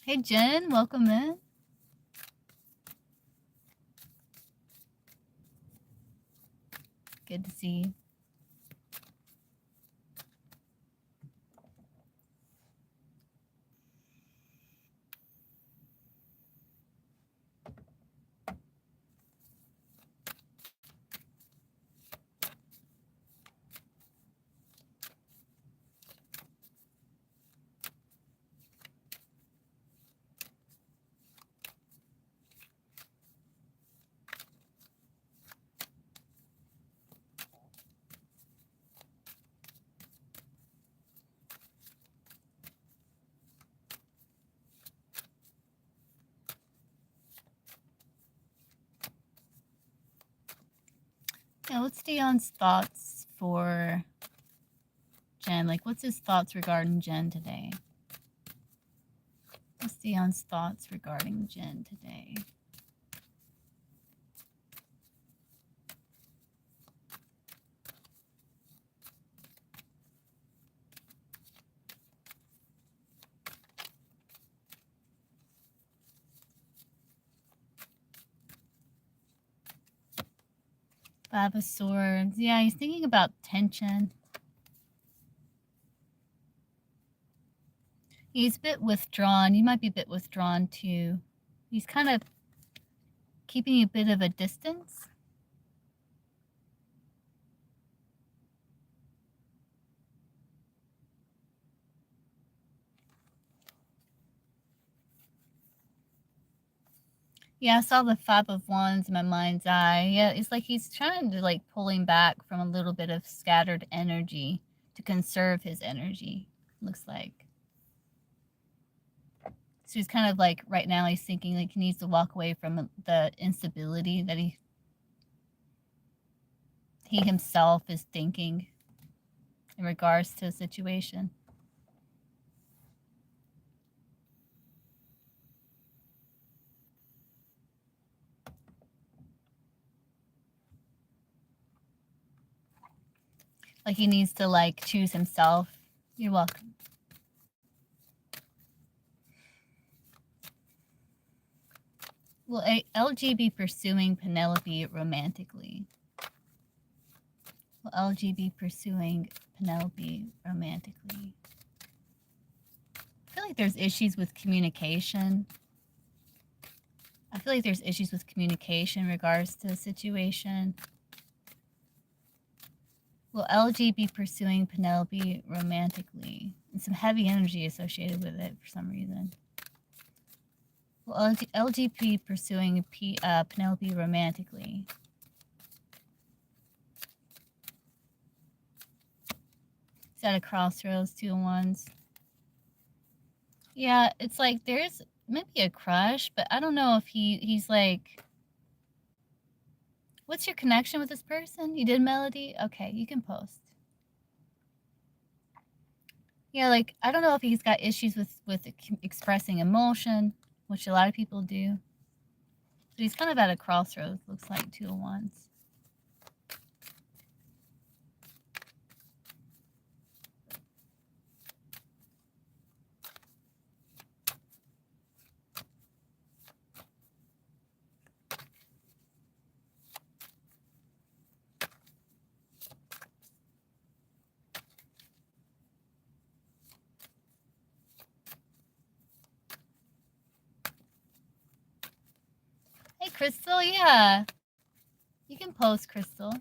Hey Jen, welcome in. Good to see you. Yeah, what's Dion's thoughts for Jen? Like, what's his thoughts regarding Jen today? What's Dion's thoughts regarding Jen today? Five of Swords. Yeah, he's thinking about tension. He's a bit withdrawn. You might be a bit withdrawn too. He's kind of keeping a bit of a distance. Yeah, I saw the Five of Wands in my mind's eye. Yeah, it's like he's trying to like pulling back from a little bit of scattered energy to conserve his energy, looks like. So he's kind of like right now he's thinking like he needs to walk away from the instability that he himself is thinking in regards to a situation. Like he needs to like choose himself. You're welcome. Will LG be pursuing Penelope romantically? Will LG be pursuing Penelope romantically? I feel like there's issues with communication. I feel like there's issues with communication in regards to the situation. Will LG be pursuing Penelope romantically? And some heavy energy associated with it for some reason. Will LG be pursuing Penelope romantically? It's at a crossroads, 2 of Wands. Yeah, it's like there's maybe a crush, but I don't know if he's like... What's your connection with this person? You did Melody? Okay, you can post. Yeah, like, I don't know if he's got issues with expressing emotion, which a lot of people do. But he's kind of at a crossroads, looks like, 2 of Wands. Hey, Crystal, yeah. You can post, Crystal.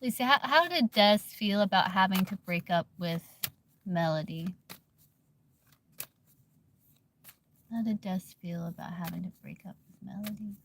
Lisa, how did Des feel about having to break up with Melody? How did Des feel about having to break up with Melody?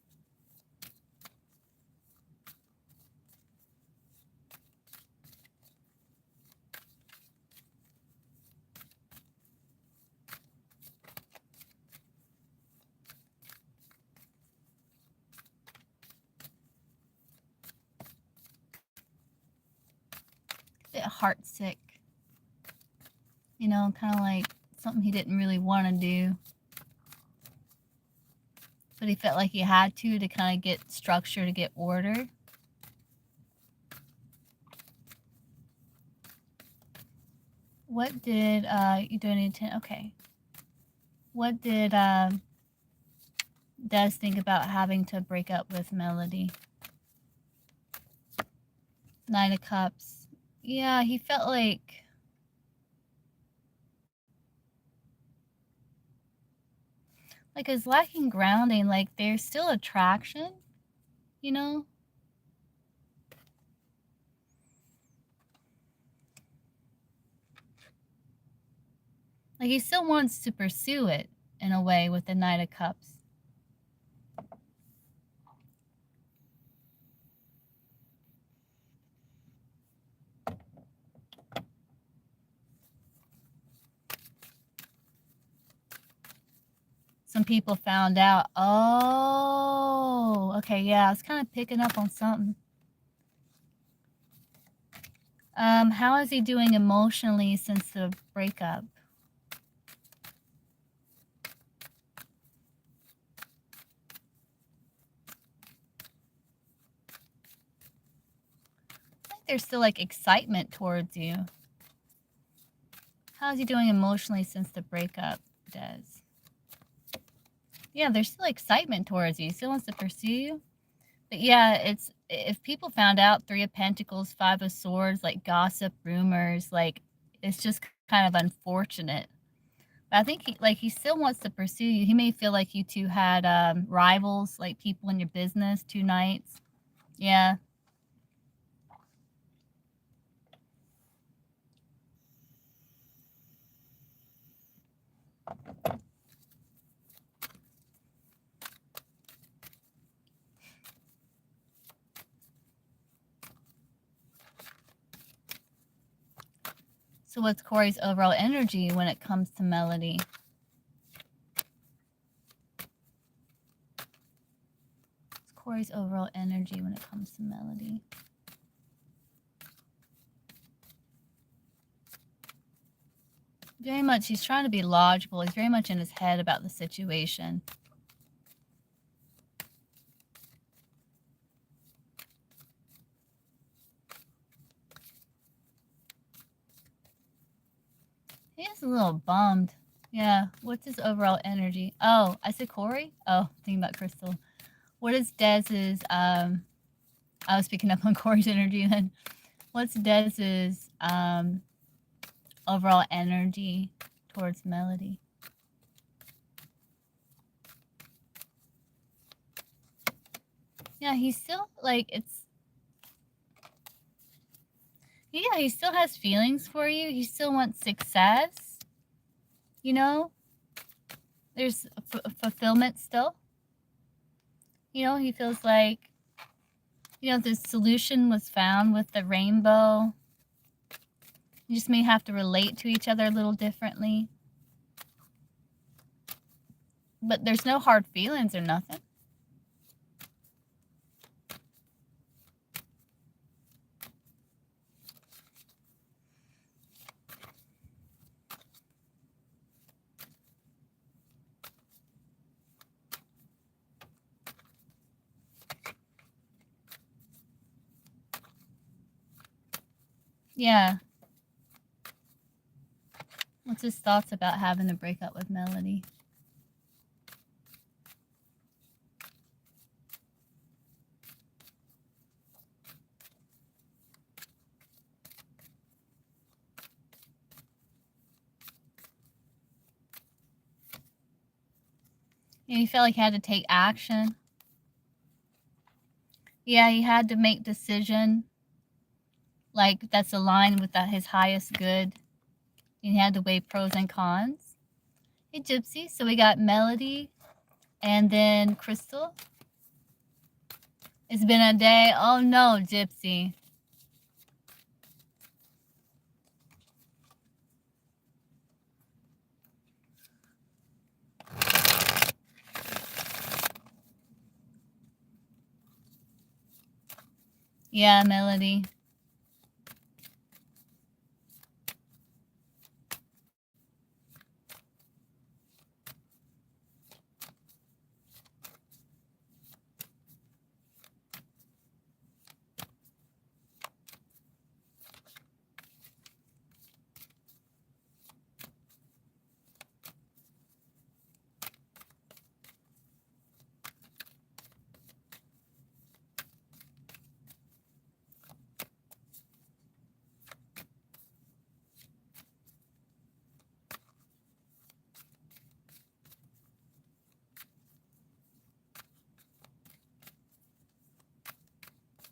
A bit heartsick. You know, kind of like something he didn't really want to do. But he felt like he had to kind of get structure, to get order. What did you donate to? Okay. What did Des think about having to break up with Melody? Nine of Cups. Yeah, he felt like it's lacking grounding. Like there's still attraction, you know? Like he still wants to pursue it in a way with the Knight of Cups. Some people found out. Oh, okay, yeah, I was kind of picking up on something. How is he doing emotionally since the breakup? I think there's still like excitement towards you. How is he doing emotionally since the breakup, Des? Yeah, there's still excitement towards you. He still wants to pursue you. But yeah, it's if people found out, Three of Pentacles, Five of Swords, like gossip, rumors, like it's just kind of unfortunate. But I think he still wants to pursue you. He may feel like you two had rivals, like people in your business, two Knights. Yeah. So what's Corey's overall energy when it comes to Melody? What's Corey's overall energy when it comes to Melody? Very much, he's trying to be logical. He's very much in his head about the situation. He is a little bummed. Yeah. What's his overall energy? Oh, I said Corey? Oh, thinking about Crystal. What is Dez's, I was picking up on Corey's energy then. What's Dez's overall energy towards Melody? Yeah, he's still like yeah, he still has feelings for you. He still wants success. You know, there's fulfillment still. You know, he feels like, you know, the solution was found with the rainbow. You just may have to relate to each other a little differently. But there's no hard feelings or nothing. Yeah. What's his thoughts about having to break up with Melody? Yeah, he felt like he had to take action. Yeah, he had to make decision like that's aligned with his highest good. He had to weigh pros and cons. Hey, Gypsy. So we got Melody and then Crystal. It's been a day. Oh no, Gypsy. Yeah, Melody.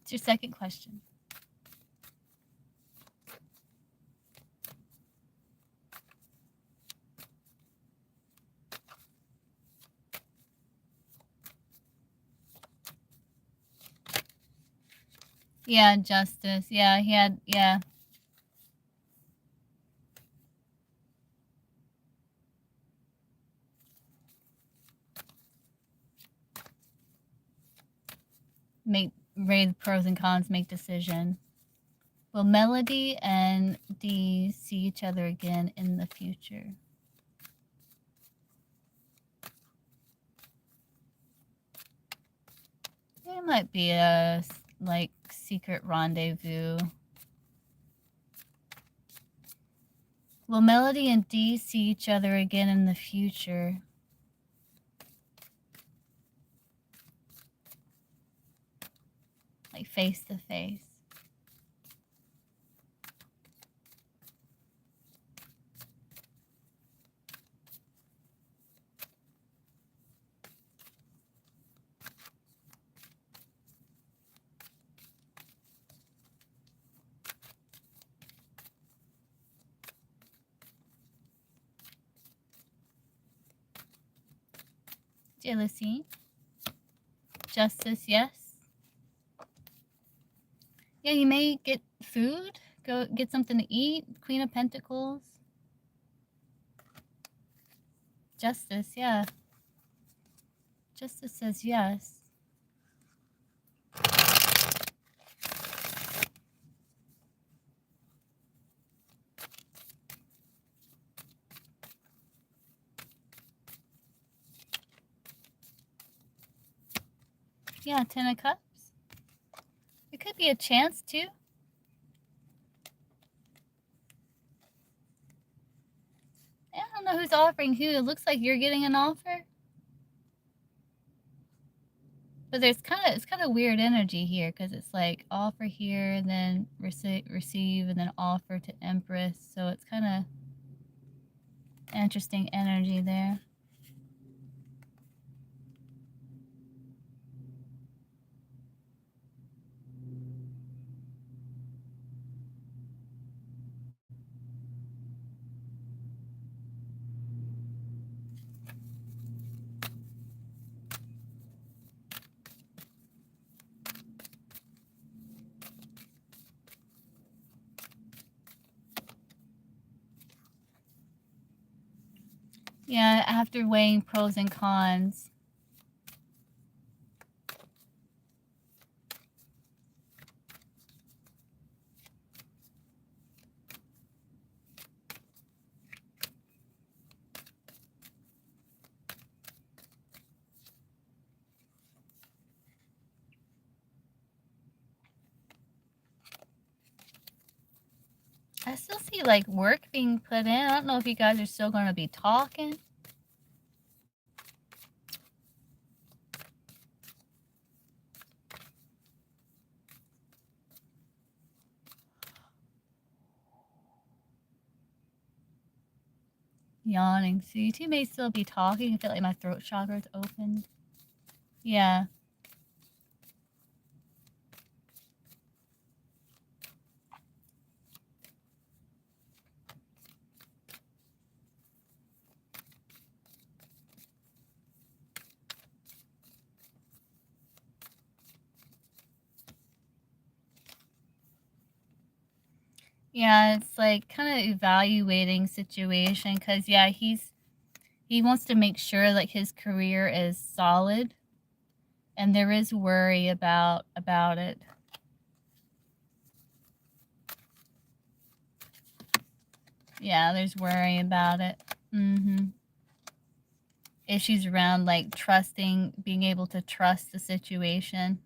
What's your second question? Yeah, justice. Yeah, he had, yeah. Weigh the pros and cons, make decision. Will Melody and Dee see each other again in the future? There might be a, like, secret rendezvous. Will Melody and Dee see each other again in the future? Like, face to face. Jealousy. Justice, yes. Yeah, you may get food. Go get something to eat. Queen of Pentacles. Justice, yeah. Justice says yes. Yeah, 10 of Cups. It could be a chance, too. I don't know who's offering who. It looks like you're getting an offer. But it's kind of weird energy here because it's like offer here and then receive and then offer to Empress. So it's kind of interesting energy there. Yeah, after weighing pros and cons. I still see like work being put in. I don't know if you guys are still going to be talking. Yawning. So you two may still be talking. I feel like my throat chakra is opened. Yeah. Yeah, it's like kind of evaluating situation because yeah, he wants to make sure like his career is solid, and there is worry about it. Yeah, there's worry about it. Issues around like trusting, being able to trust the situation.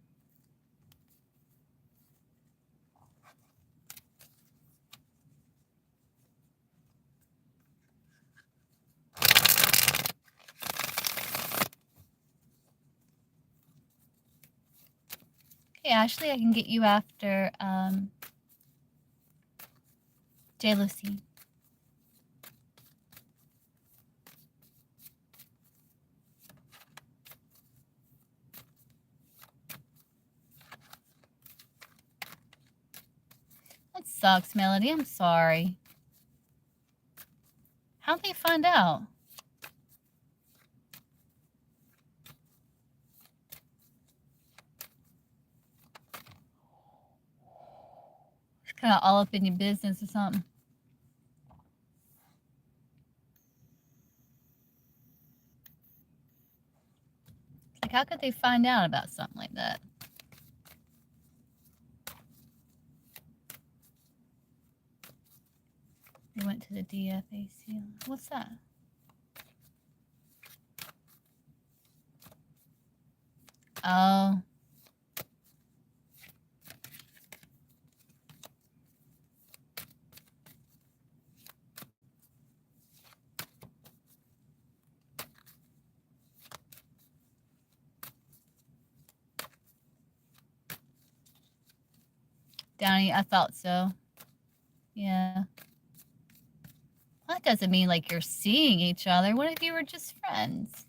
Okay, Ashley, I can get you after jealousy. sucks, Melody. I'm sorry. How'd they find out? It's kind of all up in your business or something. Like, how could they find out about something like that? They went to the DFAC. What's that? Oh. Downey, I thought so. Yeah. Well, that doesn't mean like you're seeing each other. What if you were just friends?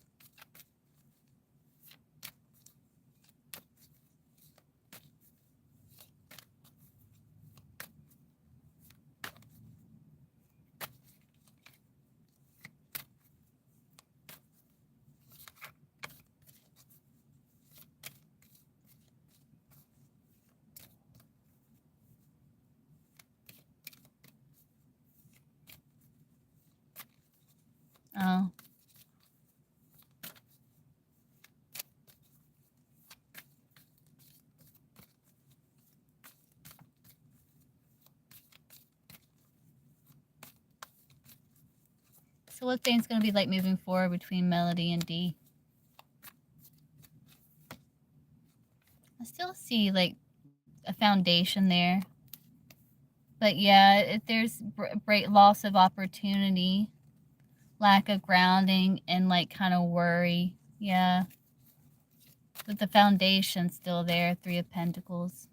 Oh. So what thing's going to be like moving forward between Melody and D? I still see like a foundation there. But yeah, there's great loss of opportunity, lack of grounding, and like kind of worry. Yeah. But the foundation's still there, Three of Pentacles.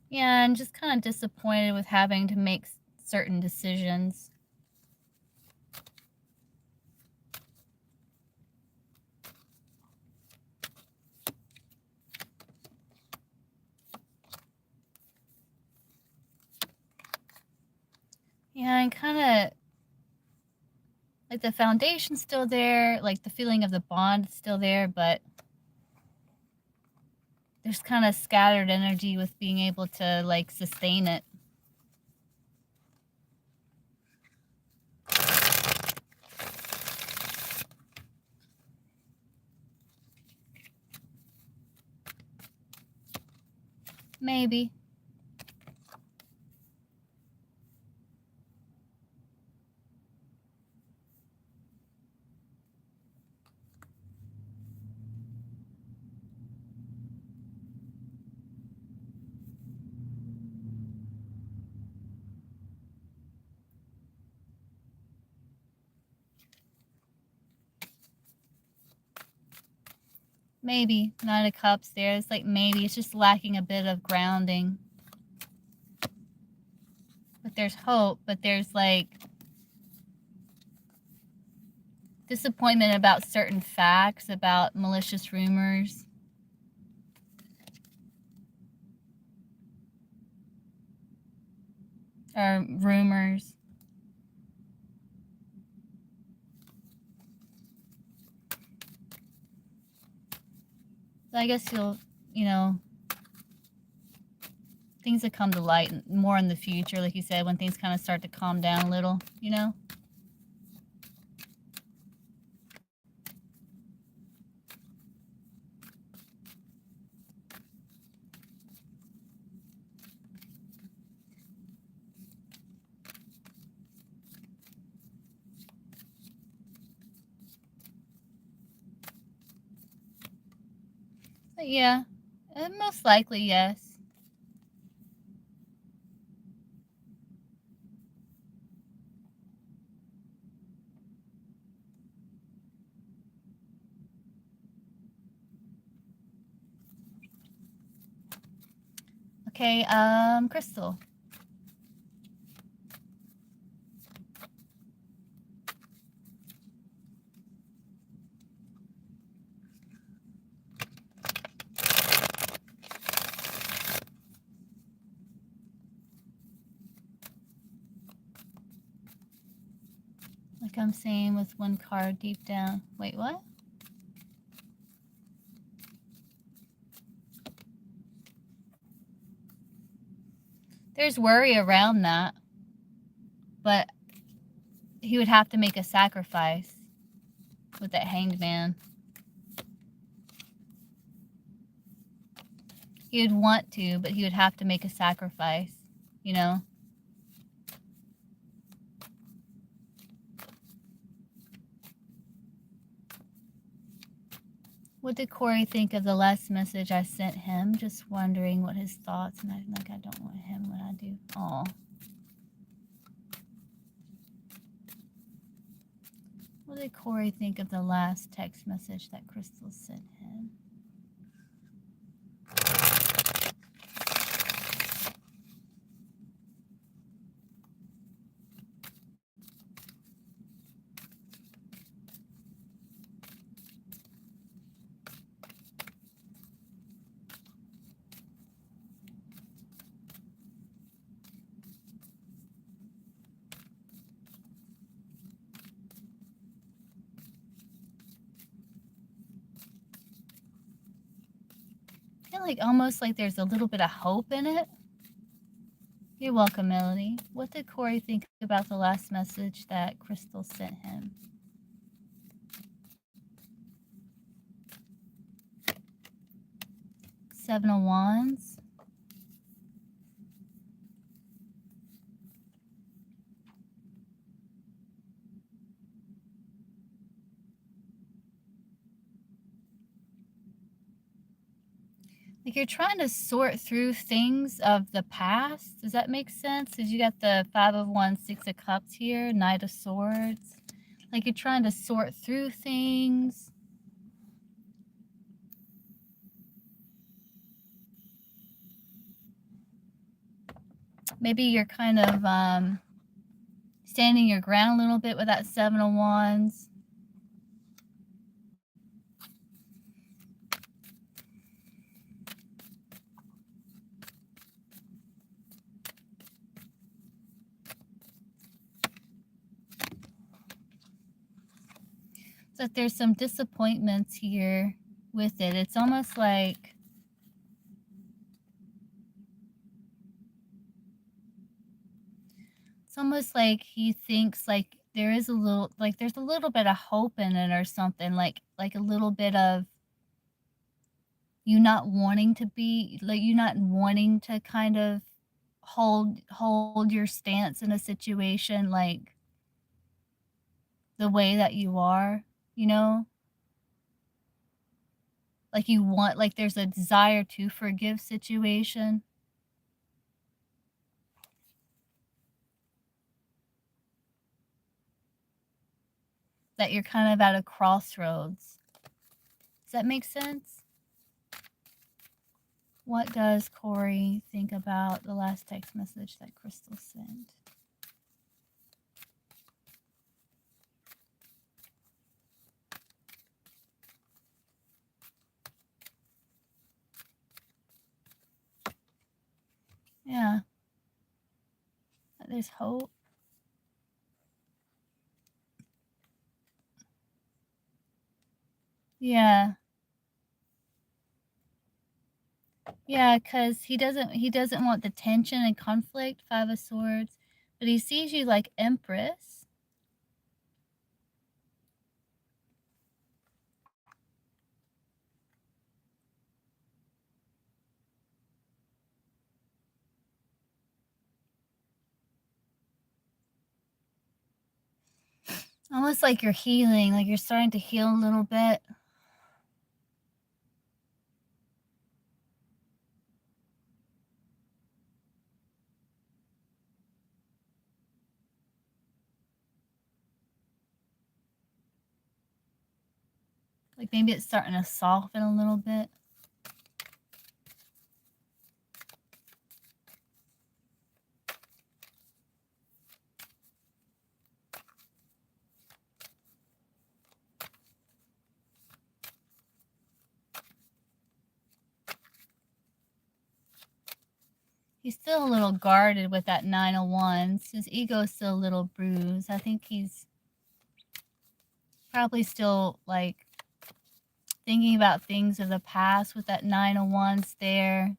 Yeah, and just kind of disappointed with having to make certain decisions. Yeah, and kind of like the foundation's still there, like the feeling of the bond is still there, but there's kind of scattered energy with being able to like sustain it. Maybe. Maybe. Nine of Cups there. It's like maybe. It's just lacking a bit of grounding. But there's hope. But there's like disappointment about certain facts, about malicious rumors. Or rumors. I guess you'll, you know, things that come to light more in the future, like you said, when things kind of start to calm down a little, you know? But yeah, most likely, yes. Okay, Crystal. Like I'm saying with one card deep down. Wait, what? There's worry around that. But he would have to make a sacrifice with that Hanged Man. He would want to, but he would have to make a sacrifice, you know? What did Corey think of the last message I sent him? Just wondering what his thoughts, and I'm like, I don't want him when I do. Aw. What did Corey think of the last text message that Crystal sent him? I feel like almost like there's a little bit of hope in it. You're welcome, Melody. What did Corey think about the last message that Crystal sent him? Seven of Wands. Like you're trying to sort through things of the past. Does that make sense? Because you got the Five of Wands, Six of Cups here, Knight of Swords. Like you're trying to sort through things. Maybe you're kind of standing your ground a little bit with that Seven of Wands. So there's some disappointments here with it. It's almost like he thinks like there is a little, like there's a little bit of hope in it or something, like a little bit of you not wanting to be, like you not wanting to kind of hold your stance in a situation like the way that you are, you know? Like you want, like there's a desire to forgive situation. That you're kind of at a crossroads. Does that make sense? What does Corey think about the last text message that Crystal sent? Yeah. There's hope. Yeah. Yeah, because he doesn't want the tension and conflict, Five of Swords, but he sees you like Empress. Almost like you're healing, like you're starting to heal a little bit. Like maybe it's starting to soften a little bit. He's still a little guarded with that Nine of Wands. His ego's still a little bruised. I think he's Probably still like thinking about things of the past with that 9 of Wands there.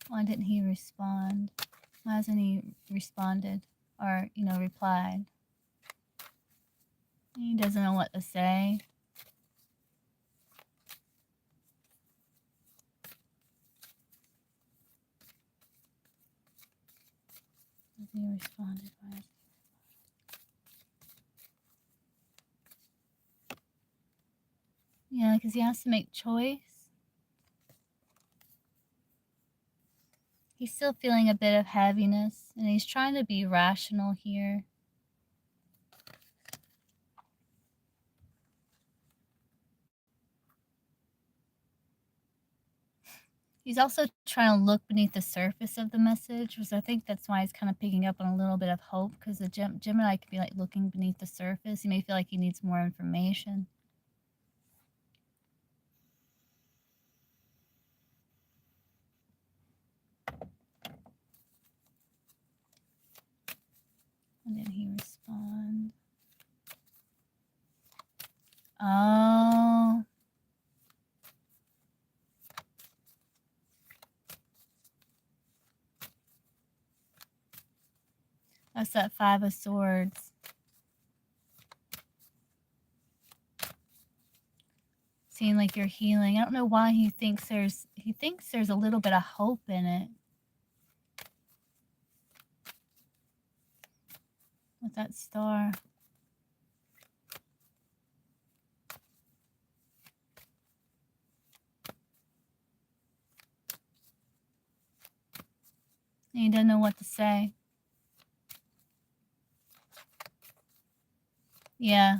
Why didn't he respond? Why hasn't he responded or, replied? He doesn't know what to say. Has he responded? Yeah, because he has to make choice. He's still feeling a bit of heaviness, and he's trying to be rational here. He's also trying to look beneath the surface of the message, which I think that's why he's kind of picking up on a little bit of hope, because the Gemini could be like looking beneath the surface. He may feel like he needs more information. And then he respond. Oh. That's that 5 of Swords. Seeing like you're healing. I don't know why he thinks there's a little bit of hope in it. With that star. And he doesn't know what to say. Yeah.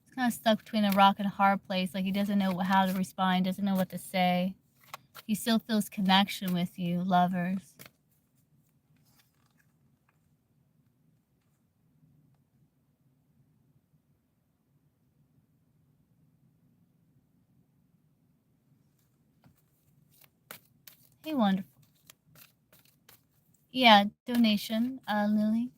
He's kind of stuck between a rock and a hard place. Like he doesn't know how to respond, doesn't know what to say. He still feels connection with you, lovers. Hey, wonderful. Yeah, donation, Lily.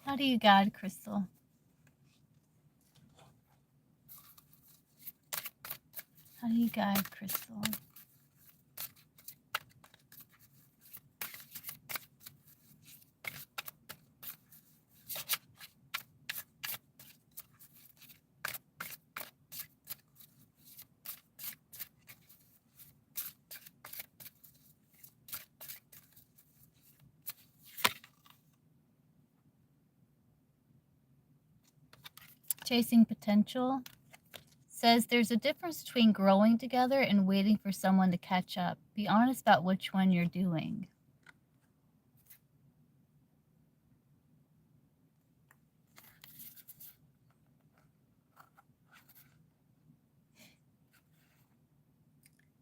How do you guide, Crystal? How do you guide, Crystal? Chasing potential says there's a difference between growing together and waiting for someone to catch up. Be honest about which one you're doing.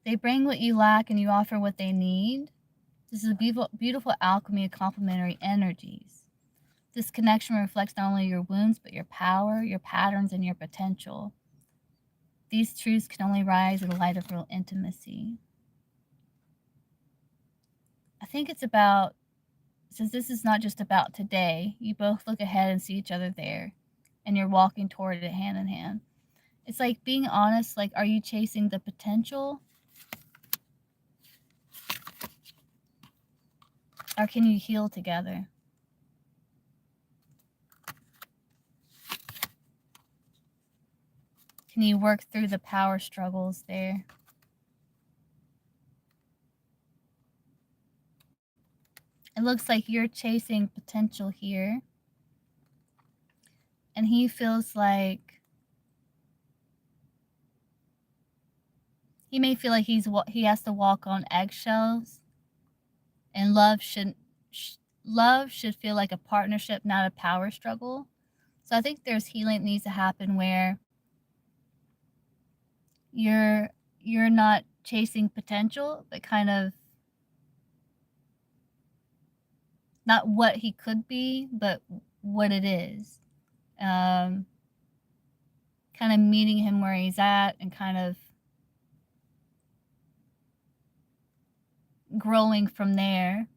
They bring what you lack and you offer what they need. This is a beautiful, beautiful alchemy of complementary energies. This connection reflects not only your wounds, but your power, your patterns, and your potential. These truths can only rise in the light of real intimacy. I think it's about, since this is not just about today, you both look ahead and see each other there, and you're walking toward it hand in hand. It's like being honest, like, are you chasing the potential? Or can you heal together? Can you work through the power struggles there? It looks like you're chasing potential here. And he feels like he may feel like he has to walk on eggshells. And love should feel like a partnership, not a power struggle. So I think there's healing that needs to happen where you're not chasing potential, but kind of not what he could be, but what it is. Kind of meeting him where he's at and kind of growing from there.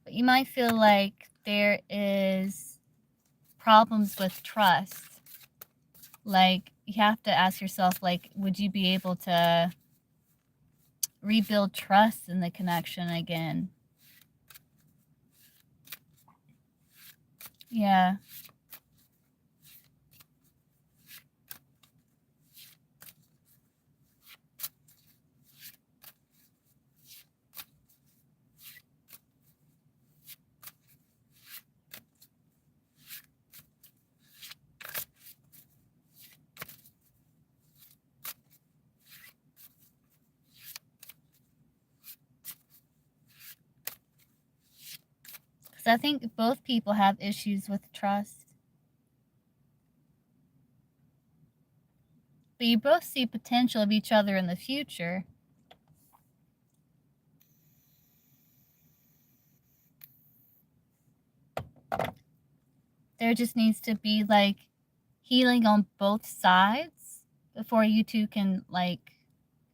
But you might feel like there is problems with trust. Like, you have to ask yourself, like, would you be able to rebuild trust in the connection again? Yeah. Because I think both people have issues with trust. But you both see potential of each other in the future. There just needs to be like healing on both sides before you two can like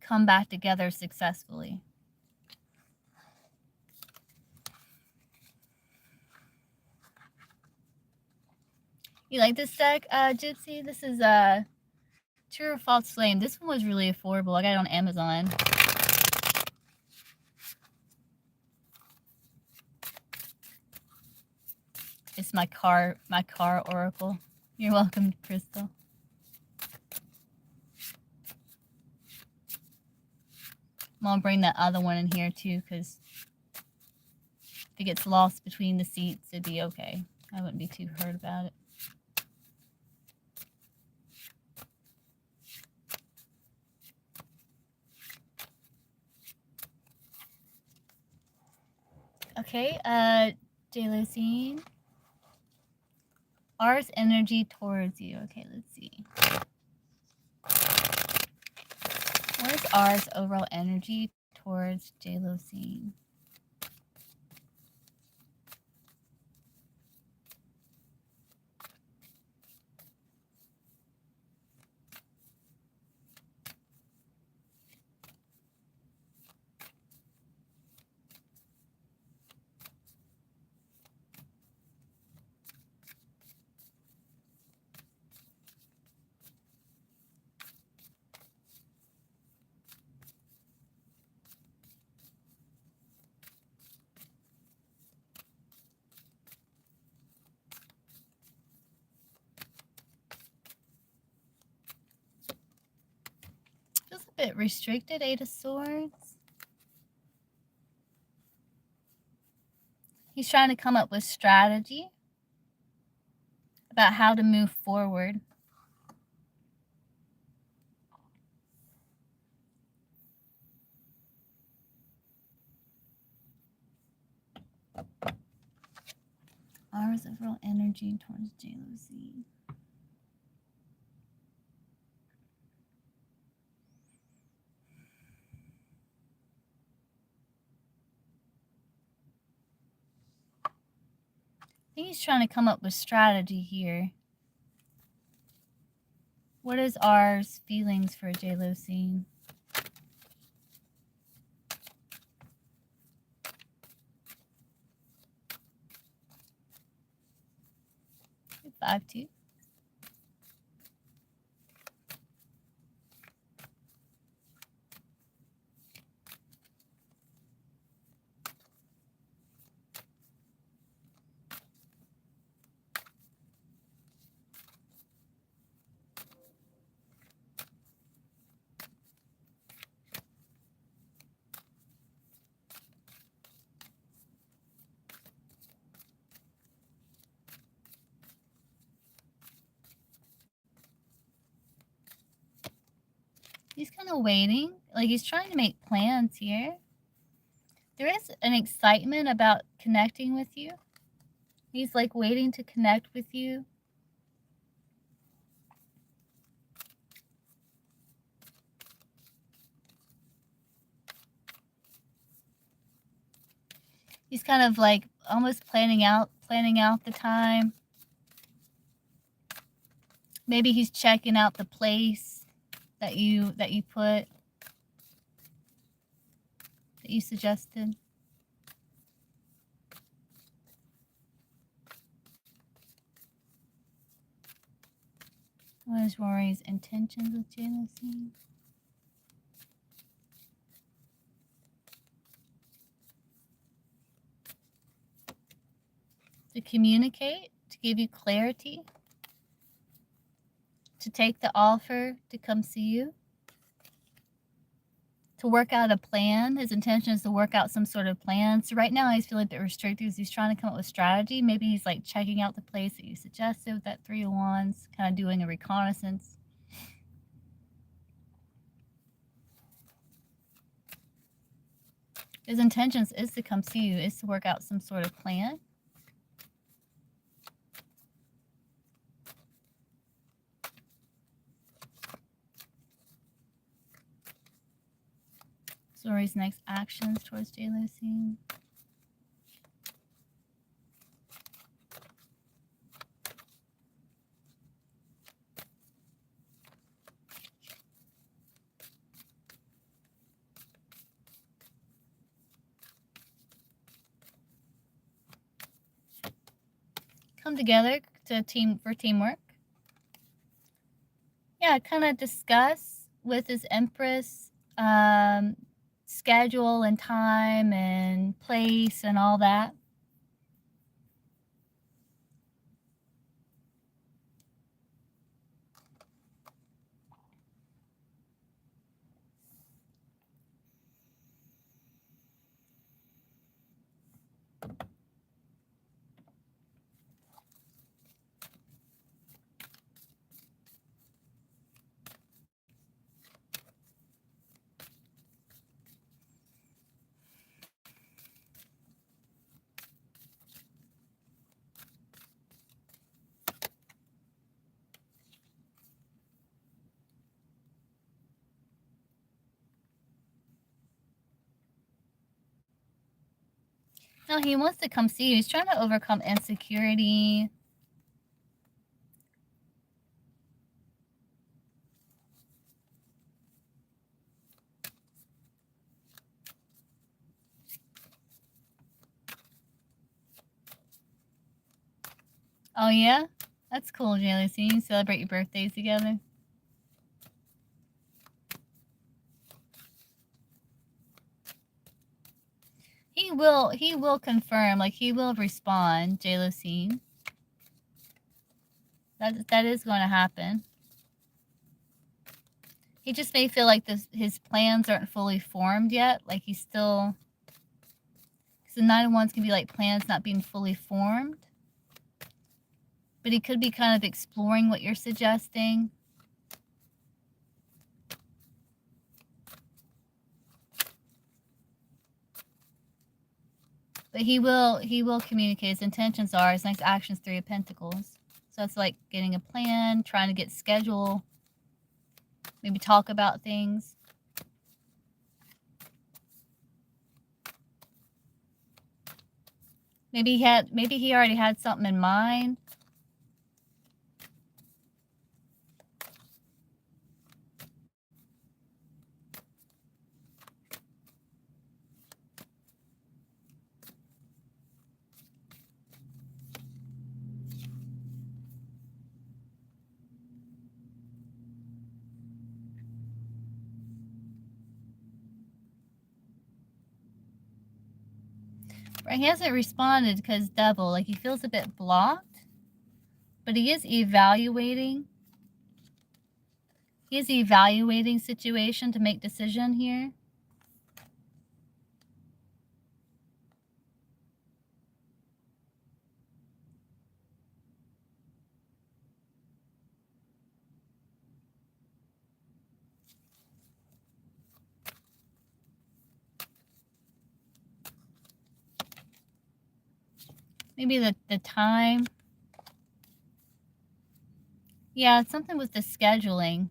come back together successfully. You like this deck, Gypsy? This is True or False Flame. This one was really affordable. I got it on Amazon. It's my car oracle. You're welcome, Crystal. I'm gonna bring that other one in here too, because if it gets lost between the seats, it'd be okay. I wouldn't be too hurt about it. Okay, Jalocine. R's energy towards you. Okay, let's see. What is R's overall energy towards Jalocine? Feels a bit restricted, Eight of Swords. He's trying to come up with strategy about how to move forward. R's overall energy towards Jalocine. I think he's trying to come up with strategy here. What is R's feelings for Jalocine? 5-2. He's kind of waiting. Like, he's trying to make plans here. There is an excitement about connecting with you. He's like waiting to connect with you. He's kind of like almost planning out the time. Maybe he's checking out the place that you put, that you suggested. What is Rory's intentions with jealousy? To communicate, to give you clarity, to take the offer to come see you, to work out a plan. His intention is to work out some sort of plan. So right now he's feeling a bit restricted because he's trying to come up with strategy. Maybe he's like checking out the place that you suggested with that 3 of Wands, kind of doing a reconnaissance. His intentions is to come see you, is to work out some sort of plan. Rory's next actions towards jealousy. Come together for teamwork. Yeah, kind of discuss with his Empress schedule and time and place and all that. No, he wants to come see you. He's trying to overcome insecurity. Oh, yeah? That's cool, jealousy. You celebrate your birthdays together. He will confirm, like he will respond, jealousy. That is going to happen. He just may feel like his plans aren't fully formed yet. Like he's still, because the 9 of Wands can be like plans not being fully formed. But he could be kind of exploring what you're suggesting. But he will communicate. His intentions are, his next action's 3 of Pentacles. So it's like getting a plan, trying to get schedule, maybe talk about things. Maybe he already had something in mind. Right, he hasn't responded because Devil, like he feels a bit blocked, but he is evaluating. He is evaluating situation to make decision here. Maybe the time. Yeah, it's something with the scheduling.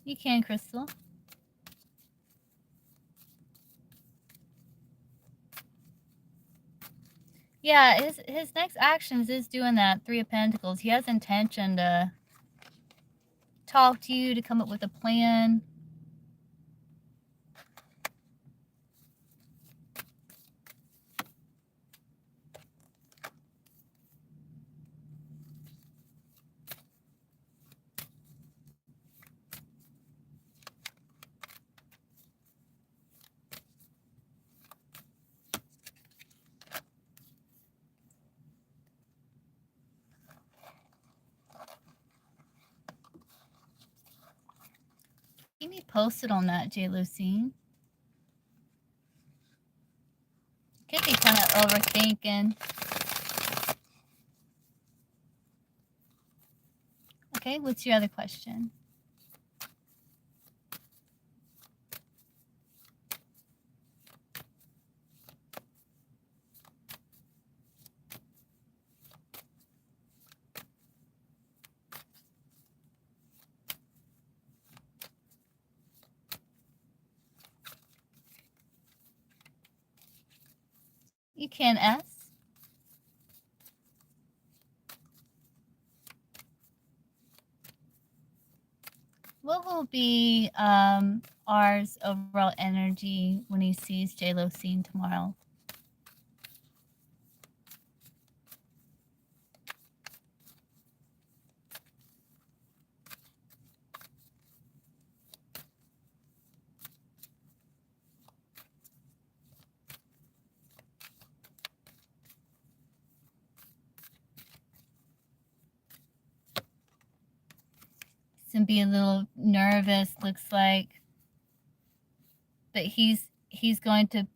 You can, Crystal. Yeah, his next actions is doing that 3 of Pentacles. He has intention to talk to you, to come up with a plan. Keep me posted on that, J. Lucine. Could be kind of overthinking. Okay, what's your other question? You can, S. What will be R's overall energy when he sees J. Lucine tomorrow? And be a little nervous, looks like, but he's going to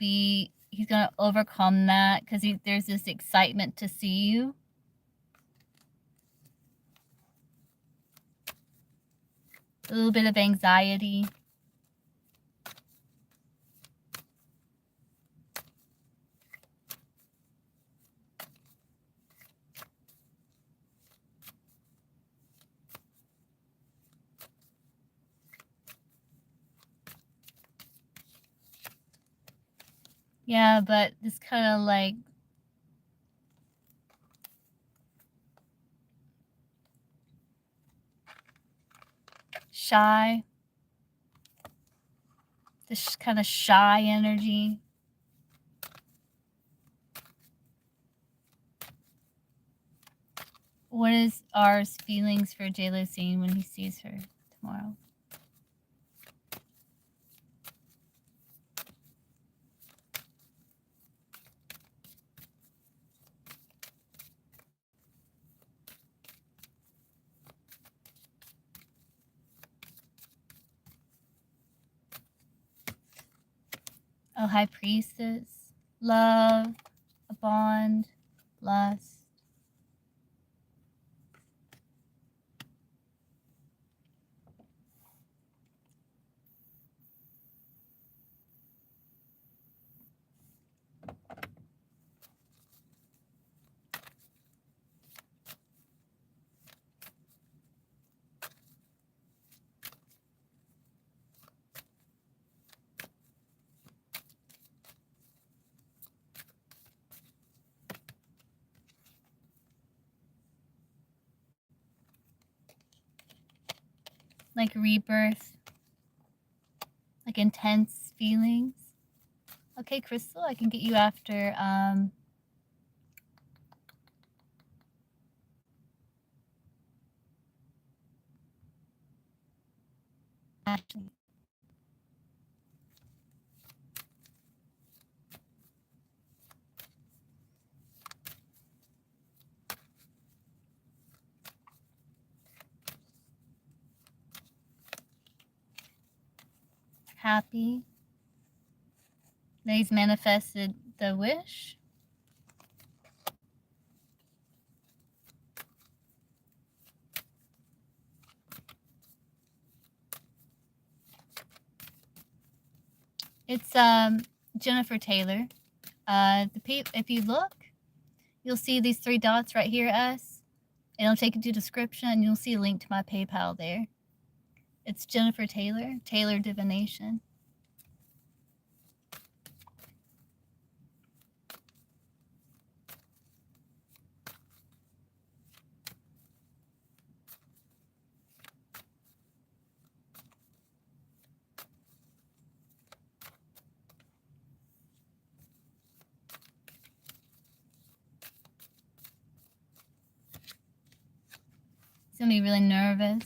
overcome that because there's this excitement to see you. A little bit of anxiety. Yeah, but it's kind of like shy. This kind of shy energy. What is R's feelings for J. Lucine when he sees her tomorrow? Oh, High Priestess. Love, a bond, lust. like rebirth, like intense feelings. Okay, Crystal, I can get you after Ashley. Happy that he's manifested the wish. It's Jennifer Taylor. If you look, you'll see these 3 dots right here, S. It'll take you to description, and you'll see a link to my PayPal there. It's Jennifer Taylor, Taylor Divination. He's gonna be really nervous,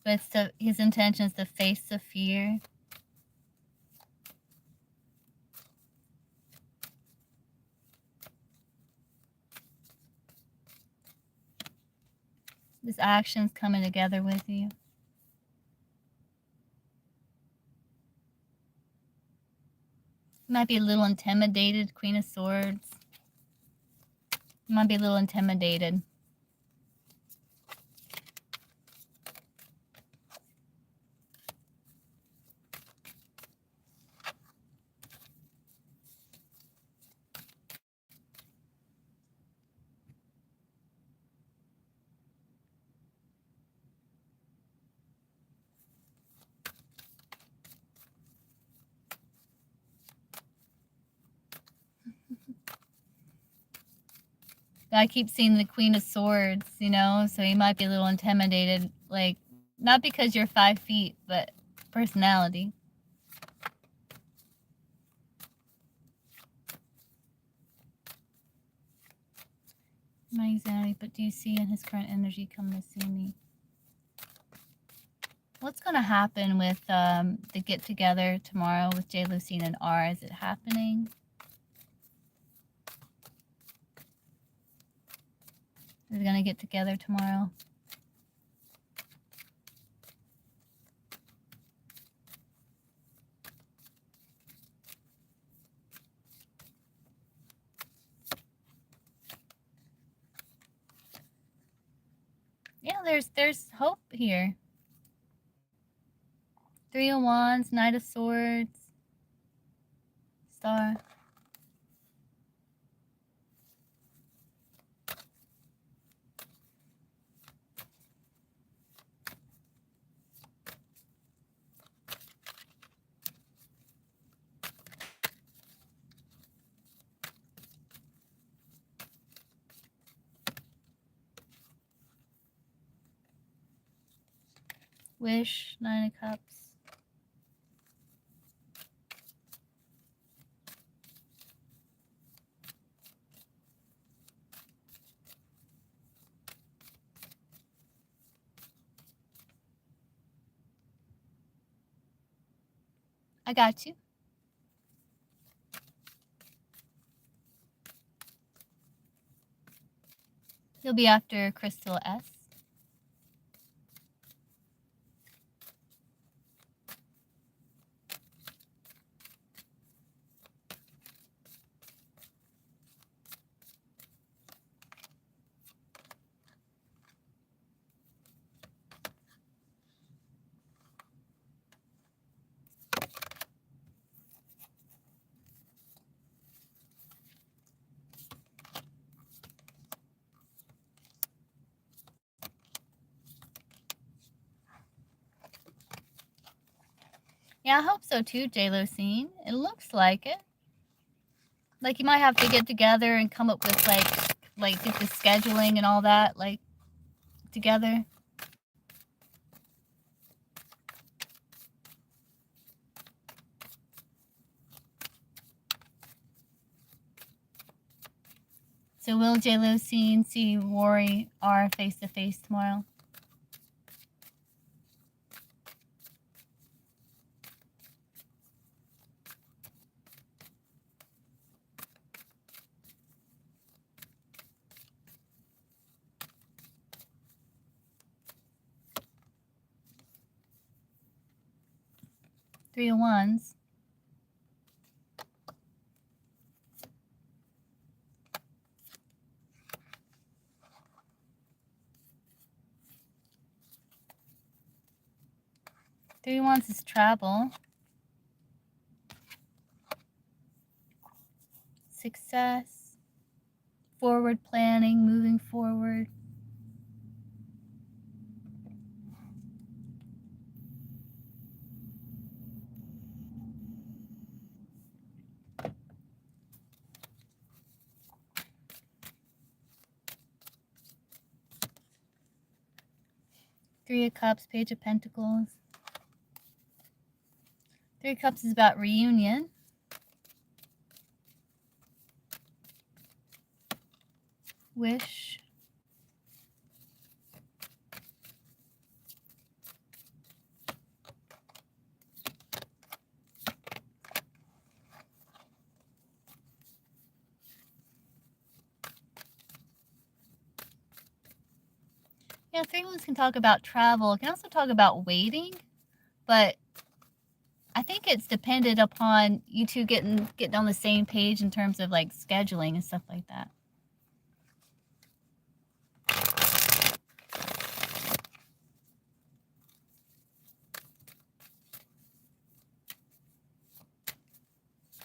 but his intention is to face the fear. This action's coming together with you. You might be a little intimidated, Queen of Swords. You might be a little intimidated. I keep seeing the Queen of Swords, you know, so he might be a little intimidated, like, not because you're 5 feet, but personality. My anxiety, but do you see in his current energy come to see me? What's going to happen with the get-together tomorrow with J. Lucine and R? Is it happening? We're going to get together tomorrow. Yeah, there's hope here. 3 of Wands, Knight of Swords, Star. Wish, 9 of Cups. I got you. You'll be after Crystal S. Yeah, I hope so too, J. Lucine. It looks like it. Like you might have to get together and come up with like get the scheduling and all that like together. So will J-Lo see Rory R face to face tomorrow? Three of Wands. Three of Wands is travel. Success. Forward planning, moving forward. Three of Cups, Page of Pentacles. Three of Cups is about reunion. Wish. Yeah, Three of Wands can talk about travel. It can also talk about waiting, but I think it's dependent upon you two getting on the same page in terms of like scheduling and stuff like that.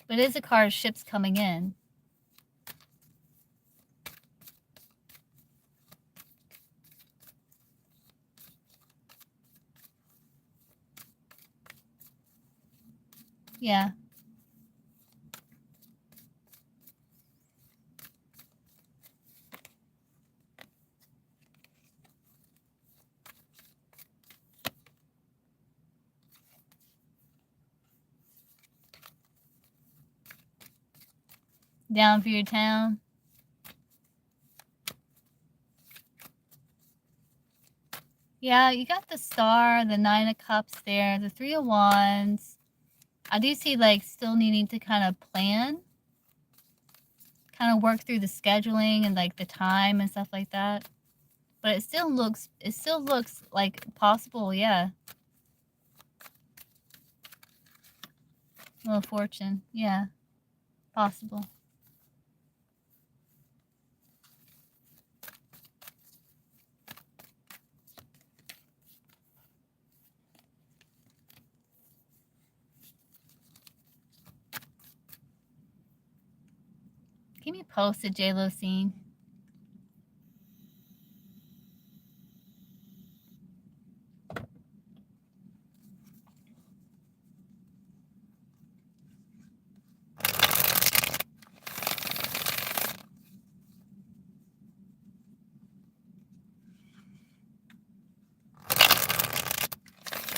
But it is a card of ships coming in. Yeah. Down for your town. Yeah, you got the Star, the Nine of Cups there, the Three of Wands. I do see like still needing to kind of plan, kind of work through the scheduling and like the time and stuff like that. But it still looks like possible, yeah. Wheel of Fortune, yeah, possible. Keep me posted, J-Lo scene.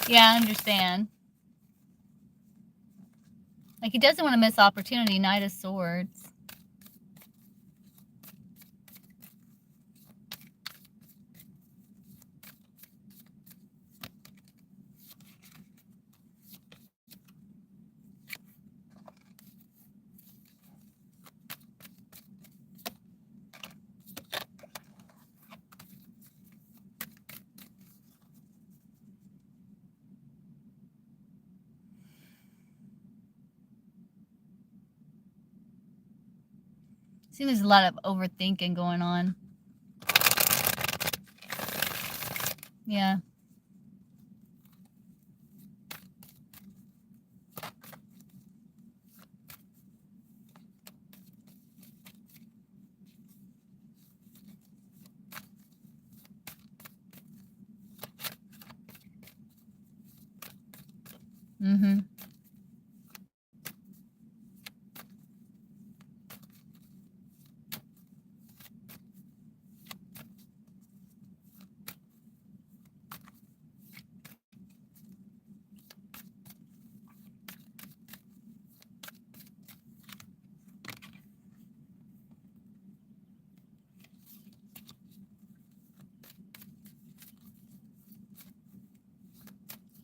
Yeah, I understand. Like, he doesn't want to miss opportunity. Knight of Swords. Seems there's a lot of overthinking going on. Yeah. Mm-hmm.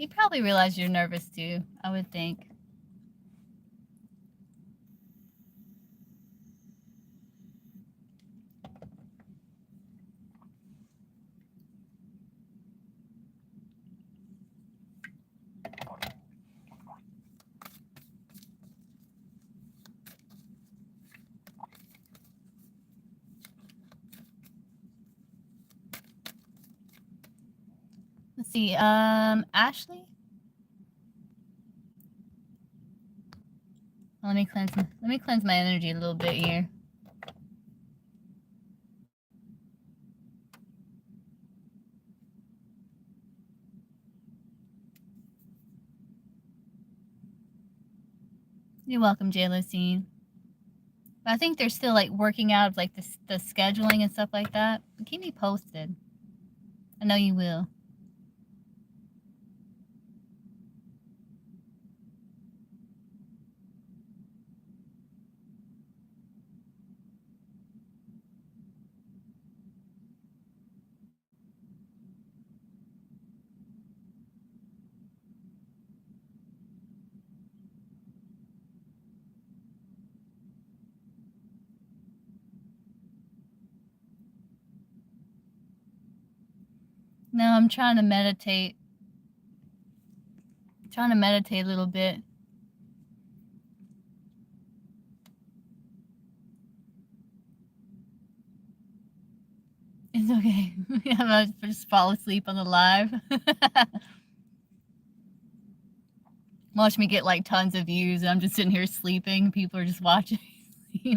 He probably realized you're nervous too, I would think. Let's see, Ashley? Let me cleanse my energy a little bit here. You're welcome, J. Lucine. I think they're still like working out like the scheduling and stuff like that. Keep me posted. I know you will. No, I'm trying to meditate. Trying to meditate a little bit. It's okay. I'm about to just fall asleep on the live. Watch me get like tons of views and I'm just sitting here sleeping. People are just watching me.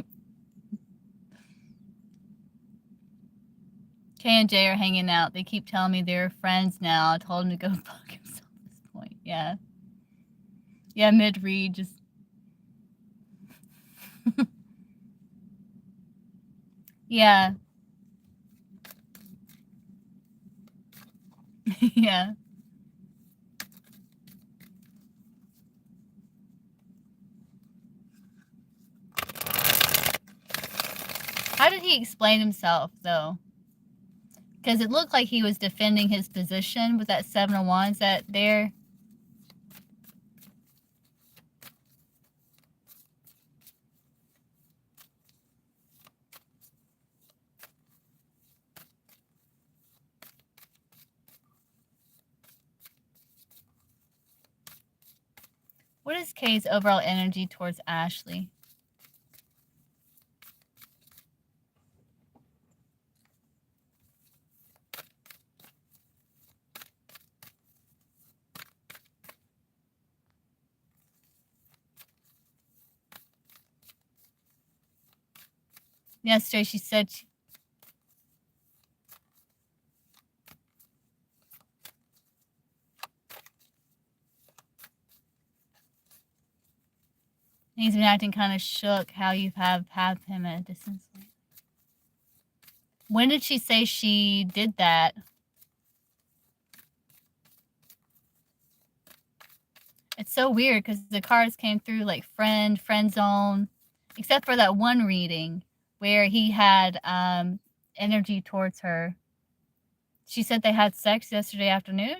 K and J are hanging out. They keep telling me they're friends now. I told him to go fuck himself at this point. Yeah. Yeah, mid-read, just... Yeah. Yeah. How did he explain himself, though? Because it looked like he was defending his position with that 7 of Wands that there. What is Kay's overall energy towards Ashley? Yesterday she said he's been acting kind of shook how you have him at a distance. When did she say she did that? It's so weird because the cards came through like friend zone, except for that one reading where he had energy towards her. She said they had sex yesterday afternoon.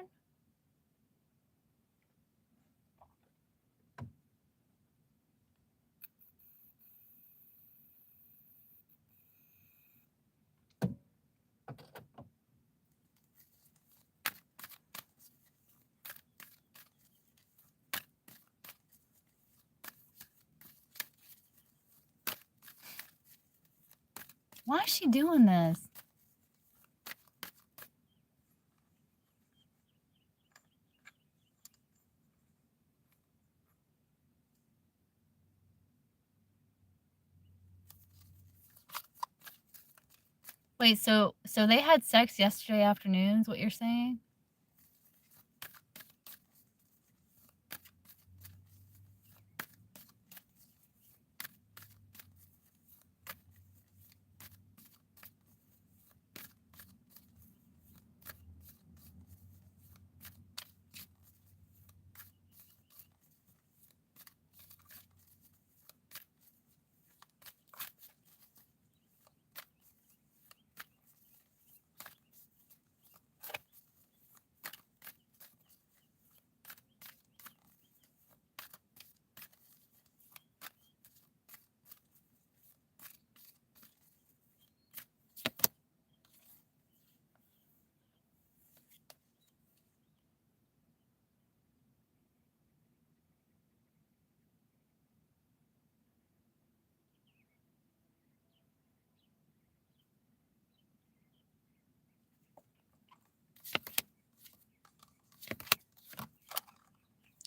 Why is she doing this? Wait, so they had sex yesterday afternoon is what you're saying?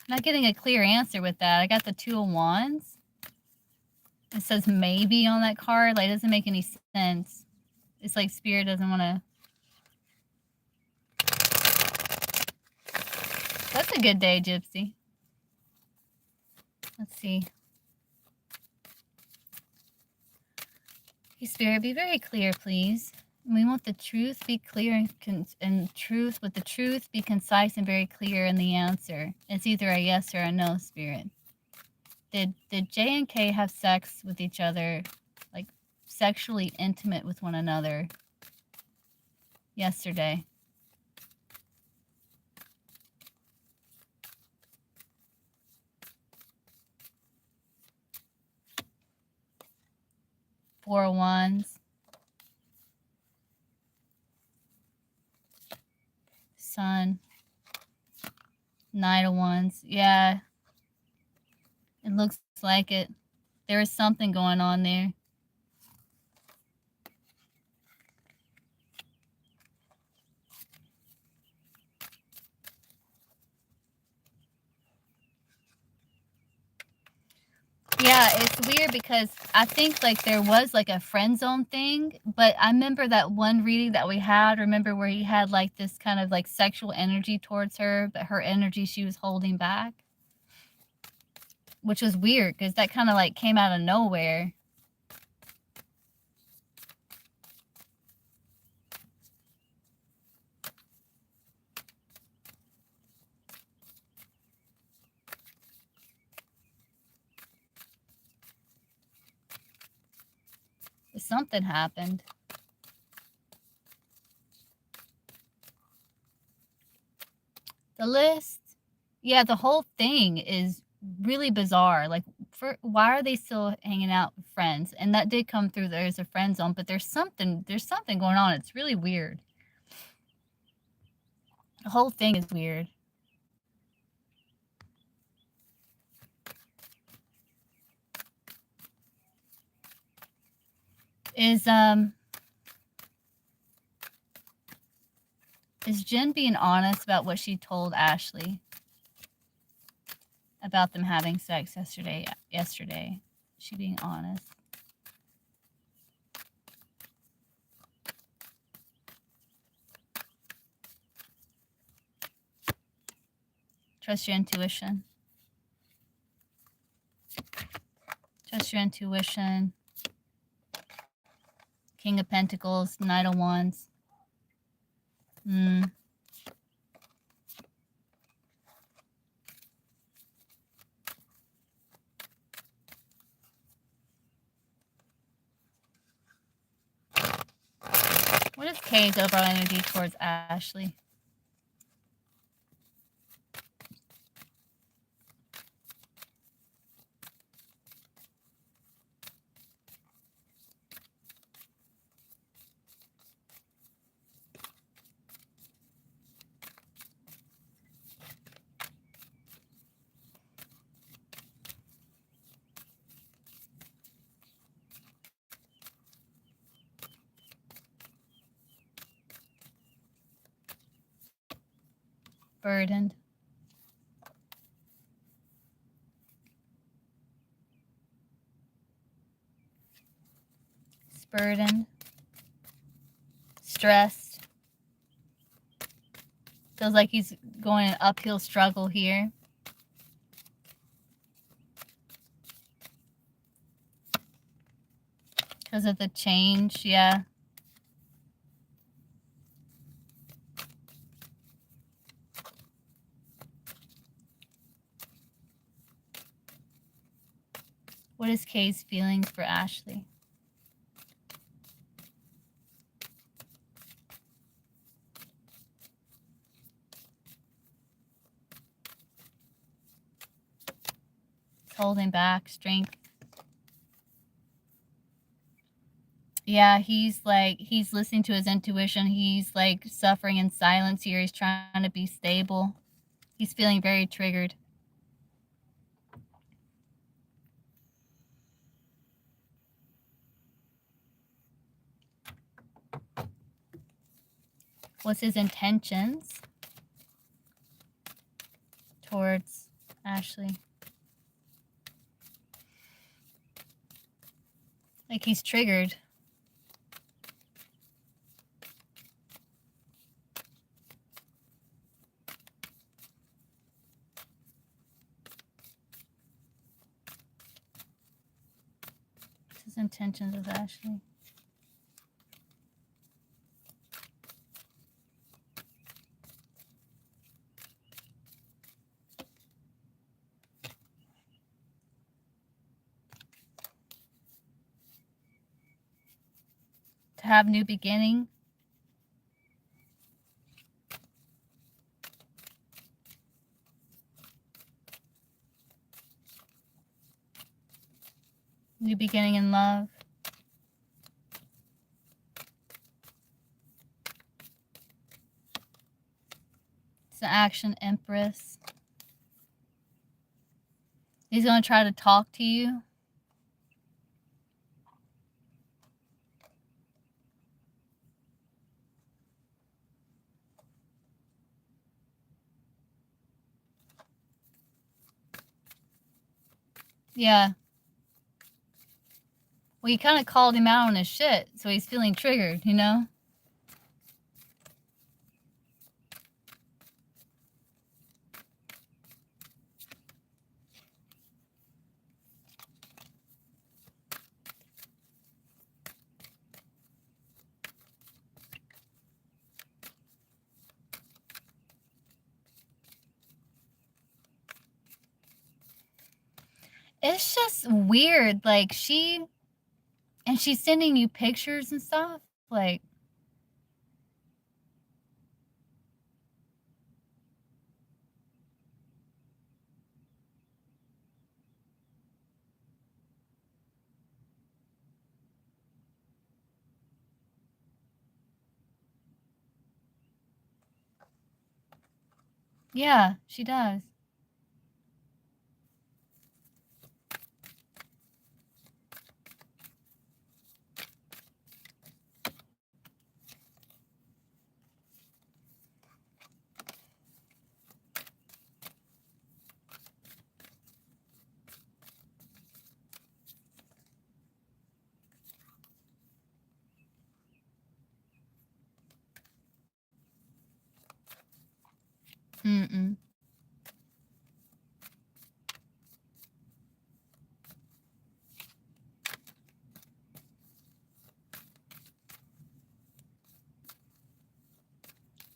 Not getting a clear answer with that. I got the 2 of Wands. It says maybe on that card. Like, it doesn't make any sense. It's like Spirit doesn't want to. That's a good day, Gypsy. Let's see. Hey, Spirit, be very clear, please. We want the truth be clear and truth, with the truth be concise and very clear in the answer. It's either a yes or a no, Spirit. Did J and K have sex with each other, like sexually intimate with one another yesterday? Four of Wands. Sun. Knight of Wands. Yeah. It looks like it. There is something going on there. Yeah, it's weird because I think like there was like a friend zone thing, but I remember that one reading that we had, remember where he had like this kind of like sexual energy towards her, but her energy she was holding back, which was weird because that kind of like came out of nowhere. Something happened. The list, yeah, the whole thing is really bizarre. Like, why are they still hanging out with friends? And that did come through. There's a friend zone, but there's something going on. It's really weird. The whole thing is weird. Is Jen being honest about what she told Ashley about them having sex yesterday? Is she being honest? Trust your intuition. Trust your intuition. King of Pentacles, Knight of Wands. What is Kay's overall energy towards Ashley? Burdened. Burdened. Stressed. Feels like he's going an uphill struggle here. Because of the change, yeah. What is Kay's feelings for Ashley? Holding back, strength. Yeah, he's listening to his intuition. He's like suffering in silence here. He's trying to be stable. He's feeling very triggered. What's his intentions towards Ashley. Like he's triggered. What's his intentions with Ashley? To have new beginning. New beginning in love. It's the action empress. He's going to try to talk to you. Yeah. Well, you kind of called him out on his shit, so he's feeling triggered, you know? It's just weird. Like, she's sending you pictures and stuff. Like, yeah, she does. Mm-mm.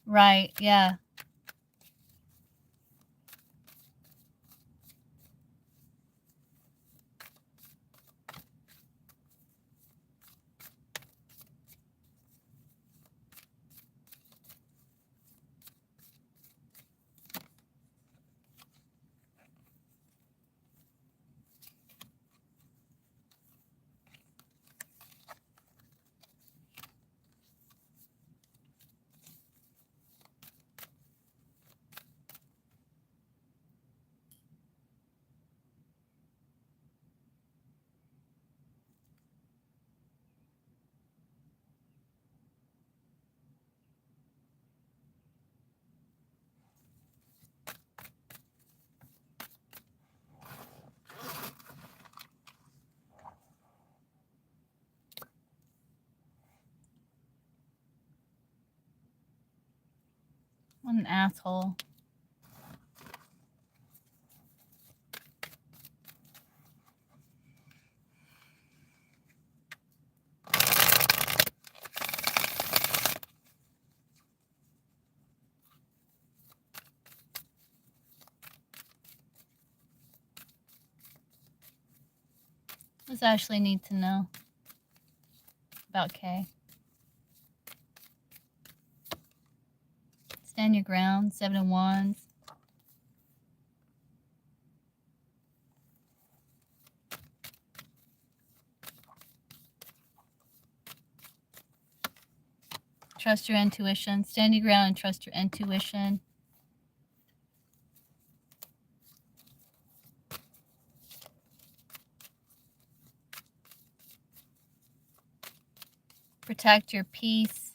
Right, yeah. What an asshole. What does Ashley need to know about Kay? Stand your ground, 7 of Wands. Trust your intuition. Stand your ground and trust your intuition. Protect your peace.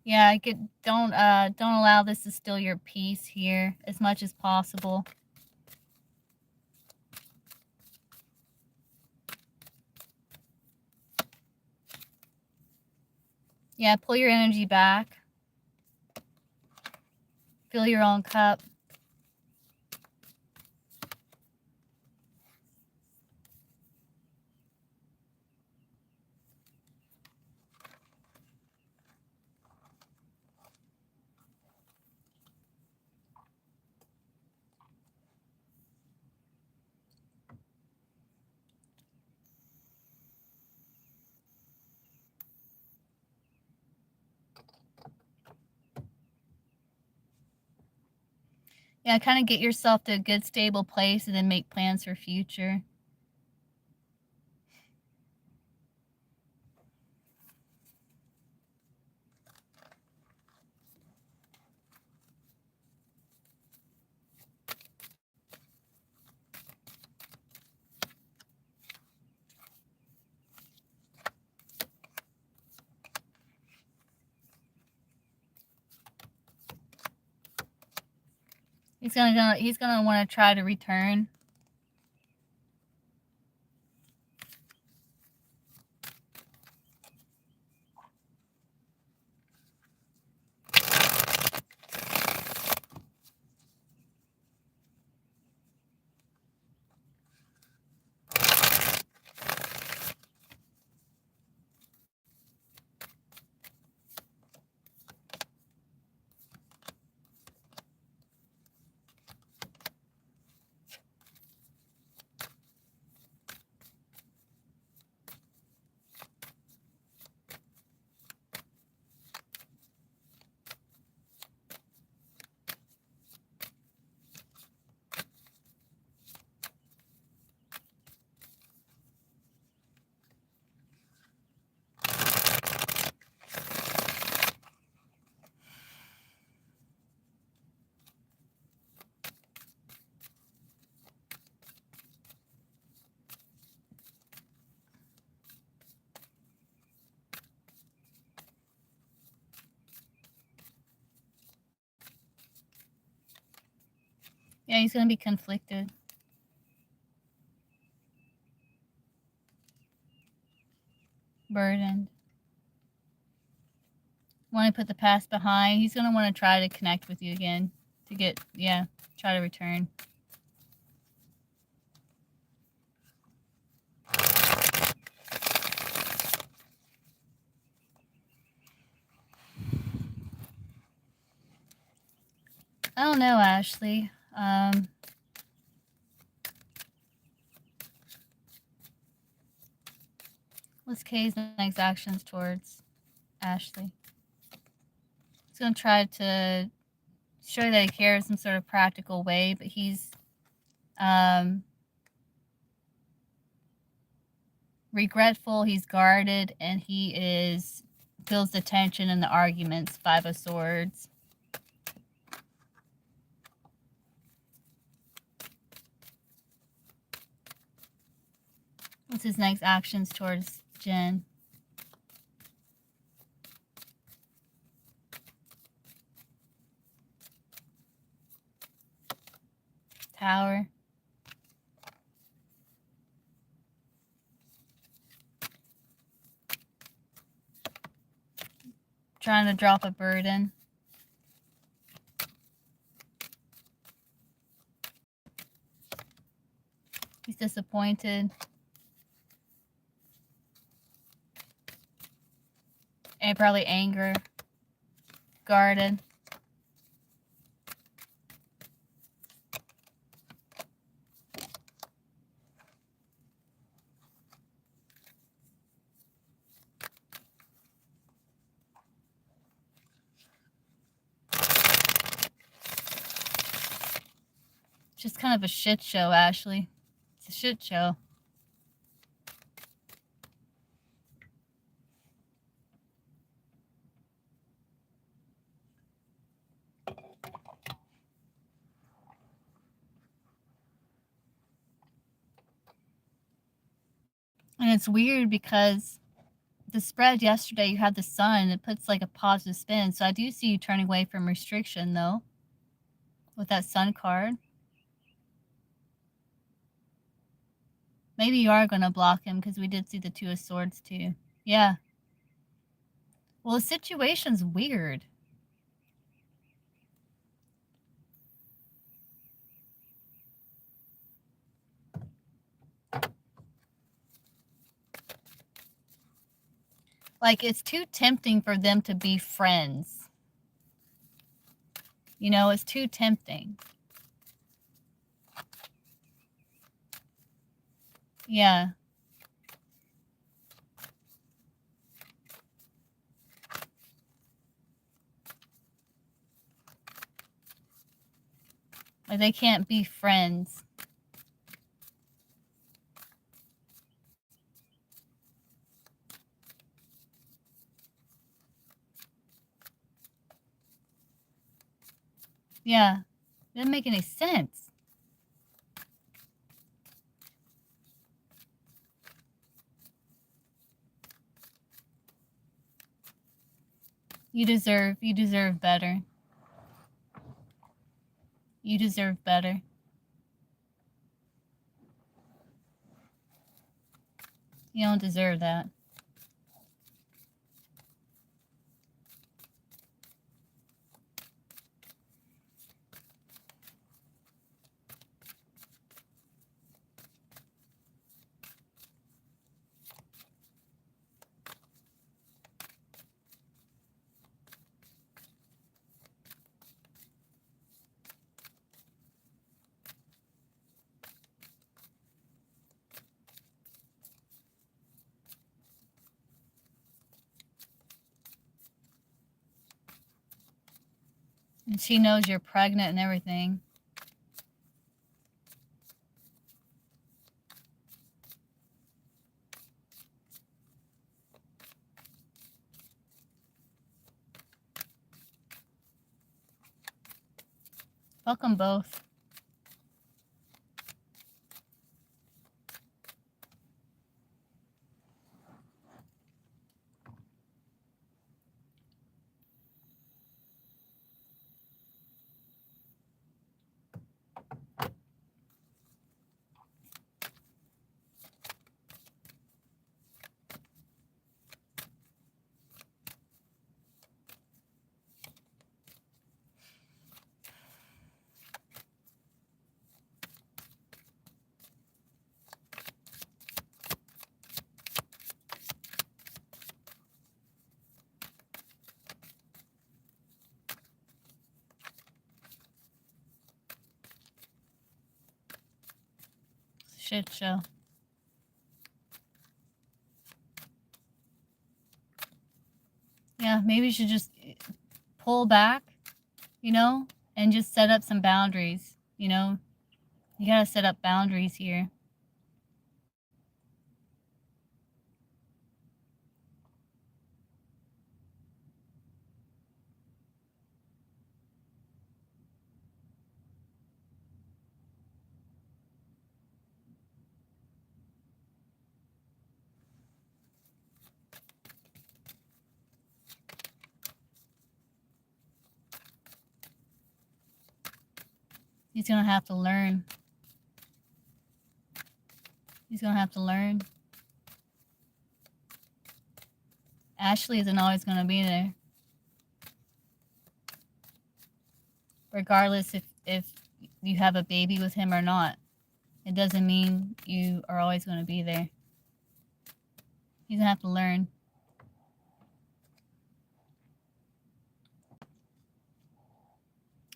Yeah, don't allow this to steal your peace here as much as possible. Yeah, pull your energy back. Fill your own cup. Yeah, kind of get yourself to a good, stable place and then make plans for future. He's gonna want to try to return. Yeah, he's gonna be conflicted. Burdened. Want to put the past behind. He's gonna want to try to connect with you again to get, yeah, try to return. I don't know, Ashley. What's Kay's next actions towards Ashley? He's gonna try to show that he cares in some sort of practical way, but he's regretful, he's guarded, and he feels the tension in the arguments. 5 of Swords. What's his next actions towards Jen? Tower. Trying to drop a burden. He's disappointed. And probably anger. Guarded. Just kind of a shit show, Ashley. It's a shit show. And it's weird because the spread yesterday, you had the sun. It puts like a positive spin. So I do see you turning away from restriction, though, with that sun card. Maybe you are going to block him because we did see the Two of Swords, too. Yeah. Well, the situation's weird. Like, it's too tempting for them to be friends. You know, it's too tempting. Yeah. Like, they can't be friends. Yeah. It doesn't make any sense. You deserve better. You deserve better. You don't deserve that. And she knows you're pregnant and everything. Fuck them both. Shit show. Yeah, maybe you should just pull back, you know, and just set up some boundaries, you know. You gotta set up boundaries here. He's gonna have to learn. He's gonna have to learn. Ashley isn't always gonna be there. Regardless if you have a baby with him or not. It doesn't mean you are always gonna be there. He's gonna have to learn.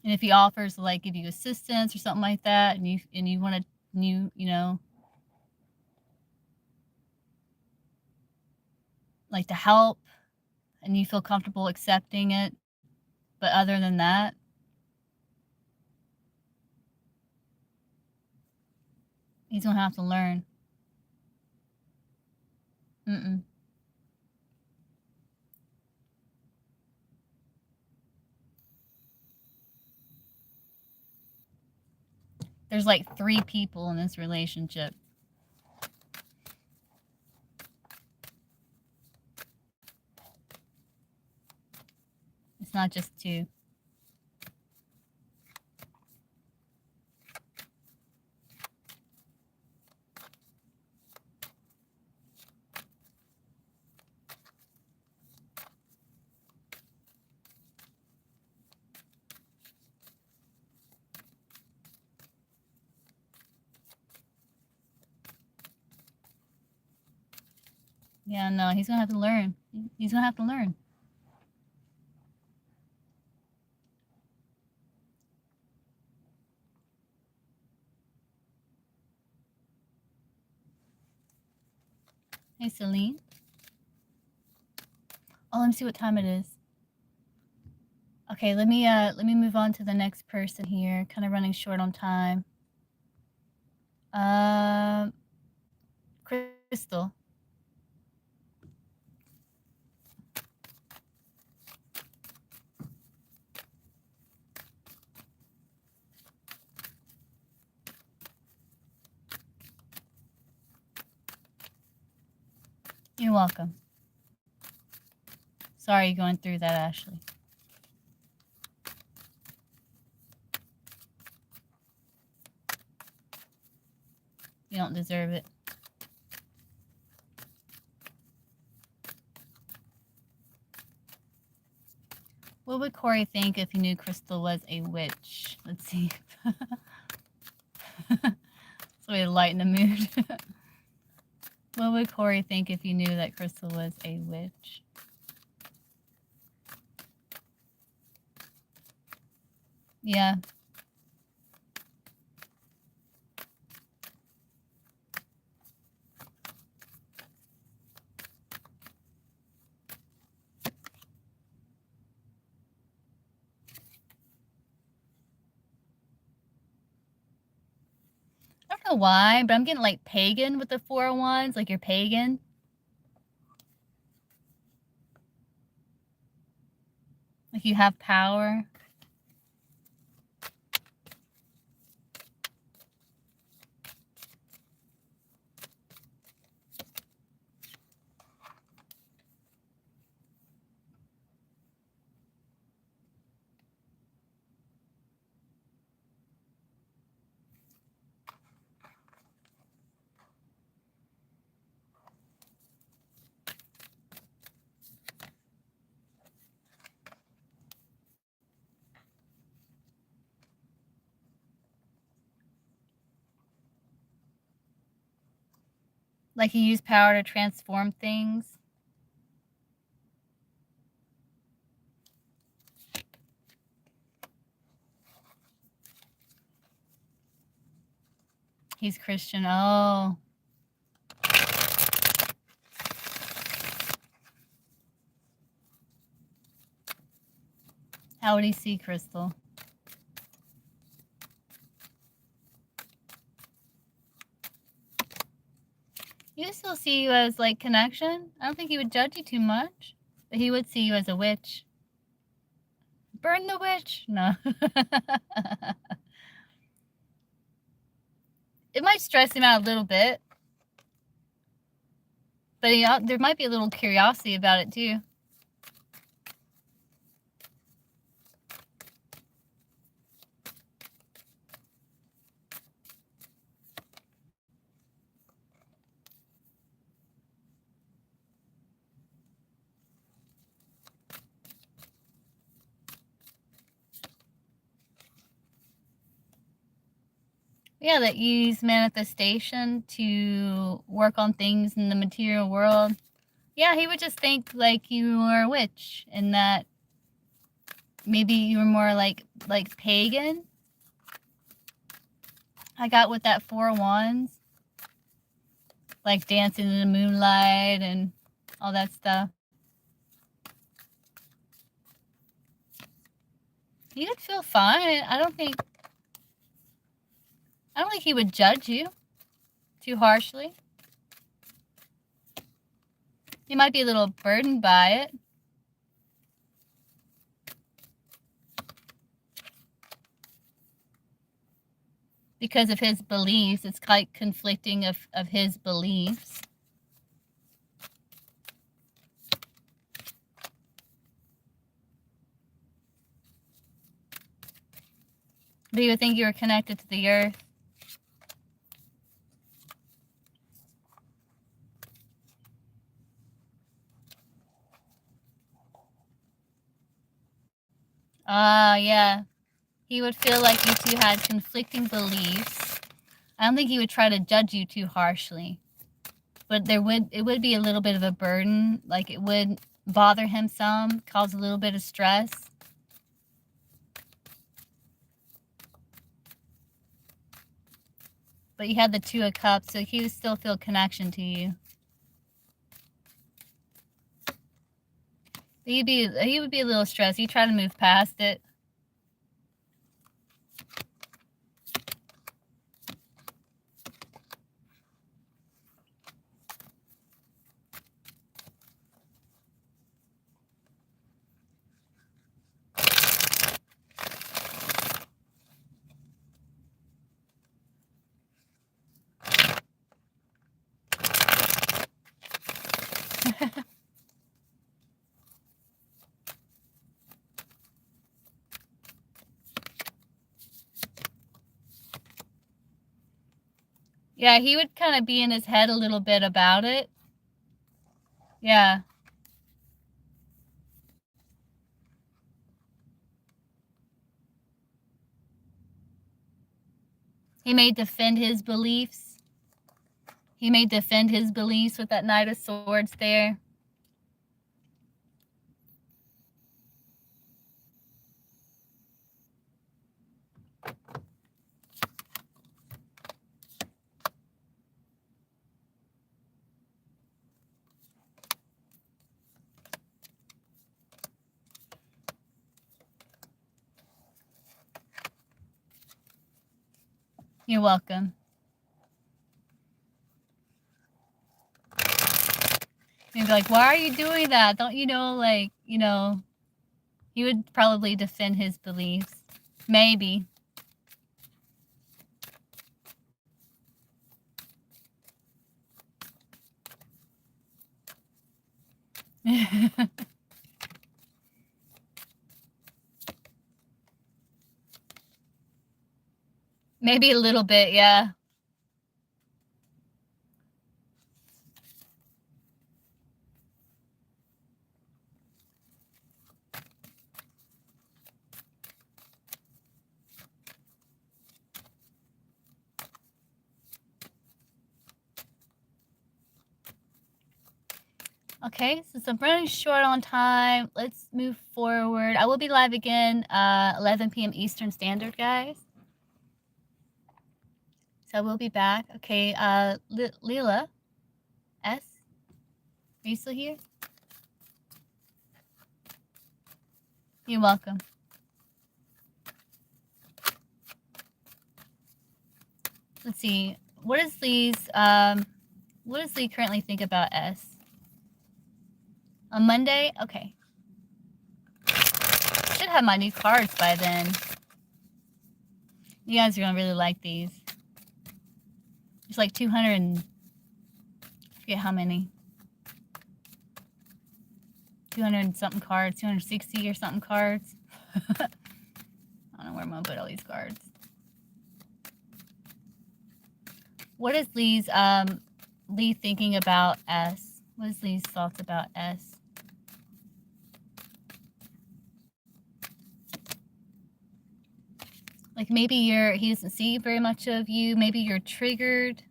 And if he offers to like give you assistance or something like that, and you want to you know, like to help, and you feel comfortable accepting it, but other than that, he's gonna have to learn. There's like 3 people in this relationship. not just two. Yeah, no, he's gonna have to learn. He's gonna have to learn. Hey, Celine. Oh, let me see what time it is. Okay, let me move on to the next person here. Kind of running short on time. Crystal. You're welcome. Sorry you're going through that, Ashley. You don't deserve it. What would Corey think if he knew Crystal was a witch? Let's see. So we lighten the mood. What would Corey think if he knew that Crystal was a witch? Yeah. I don't know why, but I'm getting like pagan with the 4 of Wands, like you're pagan. Like you have power. Like you use power to transform things. He's Christian. Oh. How would he see Crystal? He would still see you as like connection. I don't think he would judge you too much, but he would see you as a witch. Burn the witch. No. It might stress him out a little bit, but there might be a little curiosity about it too. Yeah, that you use manifestation to work on things in the material world. Yeah, he would just think like you were a witch and that maybe you were more like pagan. I got with that 4 of Wands. Like dancing in the moonlight and all that stuff. You would feel fine. I don't think he would judge you too harshly. He might be a little burdened by it. Because of his beliefs. It's quite conflicting of his beliefs. But you would think you were connected to the earth. Yeah. He would feel like you two had conflicting beliefs. I don't think he would try to judge you too harshly. But it would be a little bit of a burden. Like, it would bother him some, cause a little bit of stress. But you had the Two of Cups, so he would still feel connection to you. He would be a little stressed. He'd try to move past it. Yeah, he would kind of be in his head a little bit about it. Yeah. He may defend his beliefs. He may defend his beliefs with that Knight of Swords there. You're welcome. He'd be like, why are you doing that? Don't you know, like, you know, he would probably defend his beliefs. Maybe. Maybe a little bit, yeah. Okay, since I'm running short on time, let's move forward. I will be live again 11 p.m. Eastern Standard, guys. So we'll be back. Okay, Leela S, are you still here? You're welcome. Let's see. What does Lee currently think about S? On Monday? Okay. Should have my new cards by then. You guys are gonna really like these. It's like 200 and I forget how many. 200 and something cards, 260 or something cards. I don't know where I'm gonna put all these cards. What is Lee thinking about S? What is Lee's thoughts about S? Like maybe he doesn't see very much of you. Maybe you're triggered.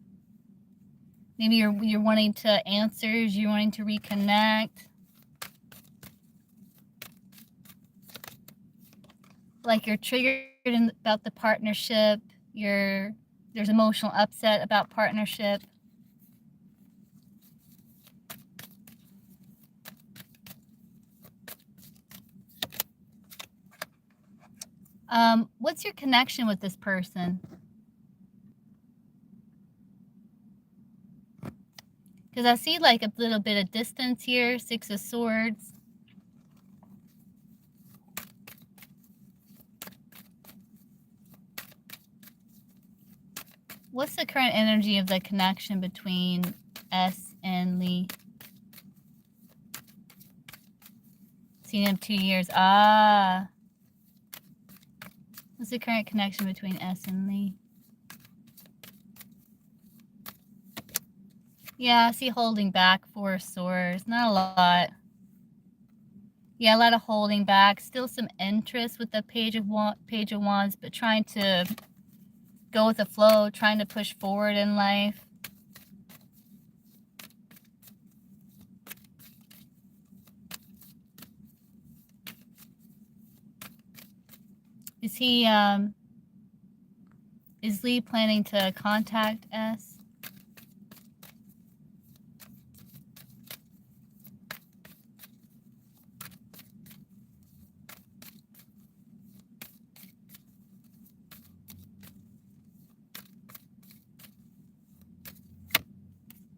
Maybe you're wanting to answers. You're wanting to reconnect. Like you're triggered about the partnership. There's emotional upset about partnership. What's your connection with this person? Because I see like a little bit of distance here, 6 of Swords. What's the current energy of the connection between S and Lee? Seen him 2 years. Ah. What's the current connection between S and Lee? Yeah, I see holding back, Four of Swords. Not a lot. Yeah, a lot of holding back. Still some interest with the Page of Wands, but trying to go with the flow, trying to push forward in life. Is Lee planning to contact S?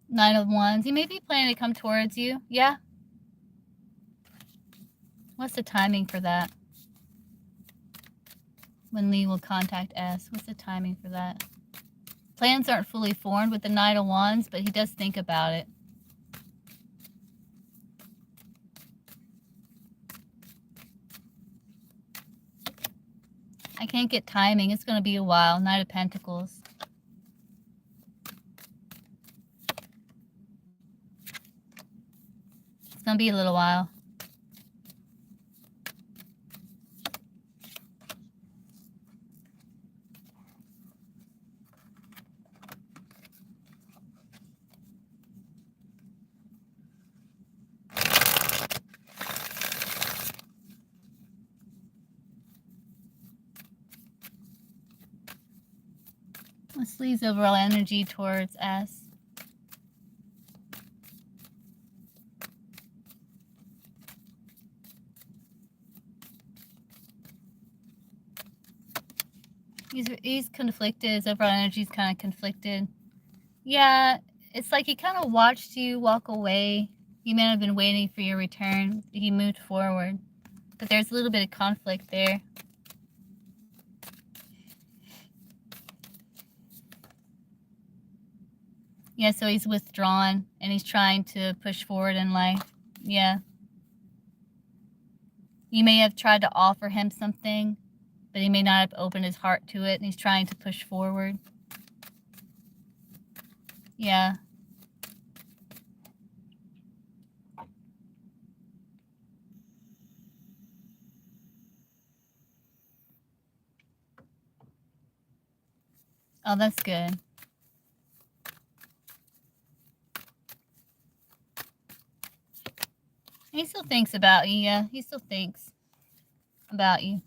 Nine of Wands. He may be planning to come towards you. Yeah. What's the timing for that? When Lee will contact S. What's the timing for that? Plans aren't fully formed with the Knight of Wands, but he does think about it. I can't get timing. It's going to be a while. Knight of Pentacles. It's going to be a little while. What's Lee's overall energy towards S? He's conflicted. His overall energy is kind of conflicted. Yeah, it's like he kind of watched you walk away. He may have been waiting for your return. He moved forward. But there's a little bit of conflict there. Yeah, so he's withdrawn and he's trying to push forward in life. Yeah. You may have tried to offer him something, but he may not have opened his heart to it, and he's trying to push forward. Yeah. Oh, that's good. He still thinks about you, yeah. He still thinks about you.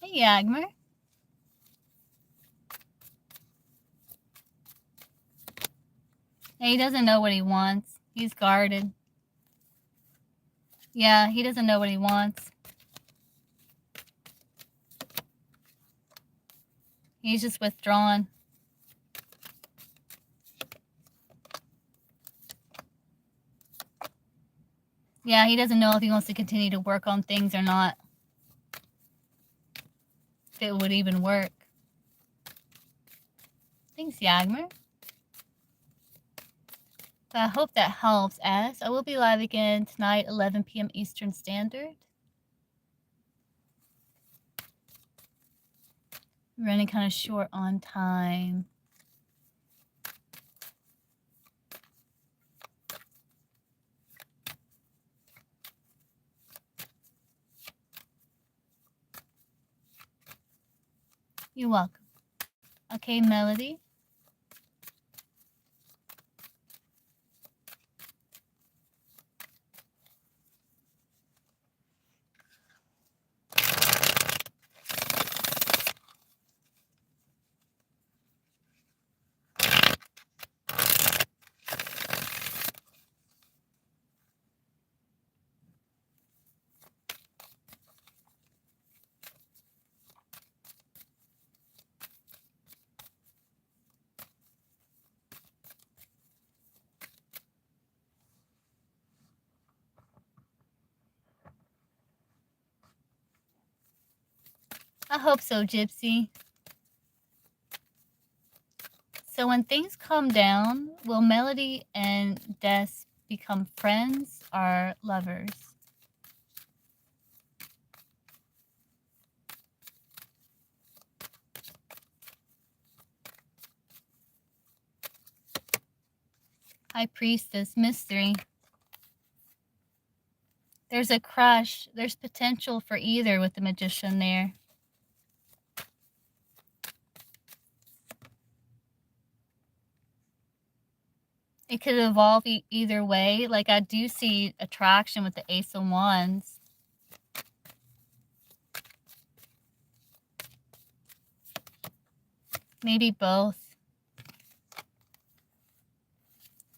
Hey, Agmer. He doesn't know what he wants. He's guarded. Yeah, he doesn't know what he wants. He's just withdrawn. Yeah, he doesn't know if he wants to continue to work on things or not. If it would even work. Thanks, Yagmer. So I hope that helps, as I will be live again tonight, 11 p.m. Eastern Standard. I'm running kind of short on time. You're welcome. Okay, Melody. I hope so, Gypsy. So when things calm down, will Melody and Des become friends or lovers? High Priestess, mystery. There's a crush. There's potential for either with the Magician there. It could evolve either way. Like, I do see attraction with the Ace of Wands. Maybe both.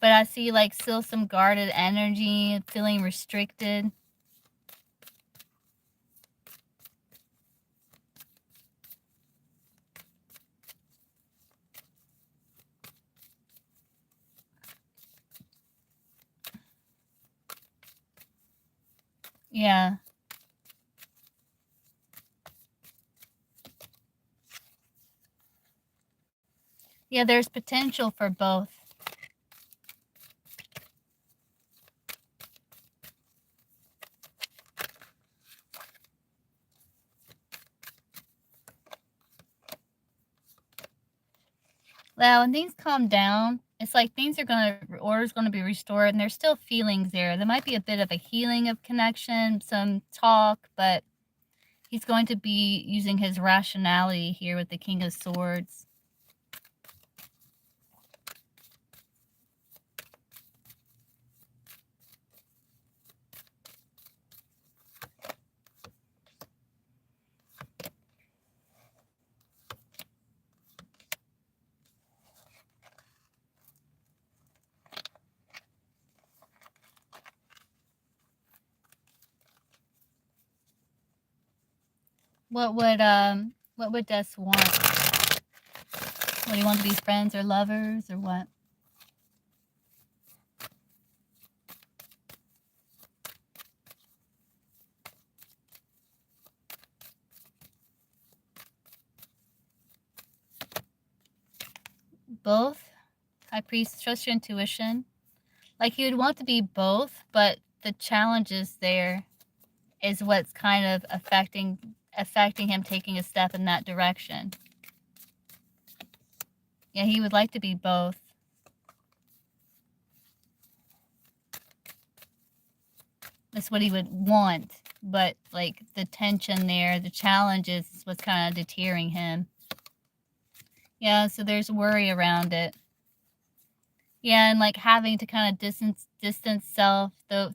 But I see, like, still some guarded energy, feeling restricted. Yeah. Yeah, there's potential for both. Well, when things calm down, it's like order's gonna be restored, and there's still feelings there. There might be a bit of a healing of connection, some talk, but he's going to be using his rationality here with the King of Swords. What would Des want? Would he want to be friends or lovers or what? Both. High Priest, trust your intuition. Like, he would want to be both, but the challenges there is what's kind of affecting him taking a step in that direction. Yeah, he would like to be both. That's what he would want, but like the tension there, the challenges is what's kind of deterring him. Yeah, so there's worry around it. Yeah, and like having to kind of distance self though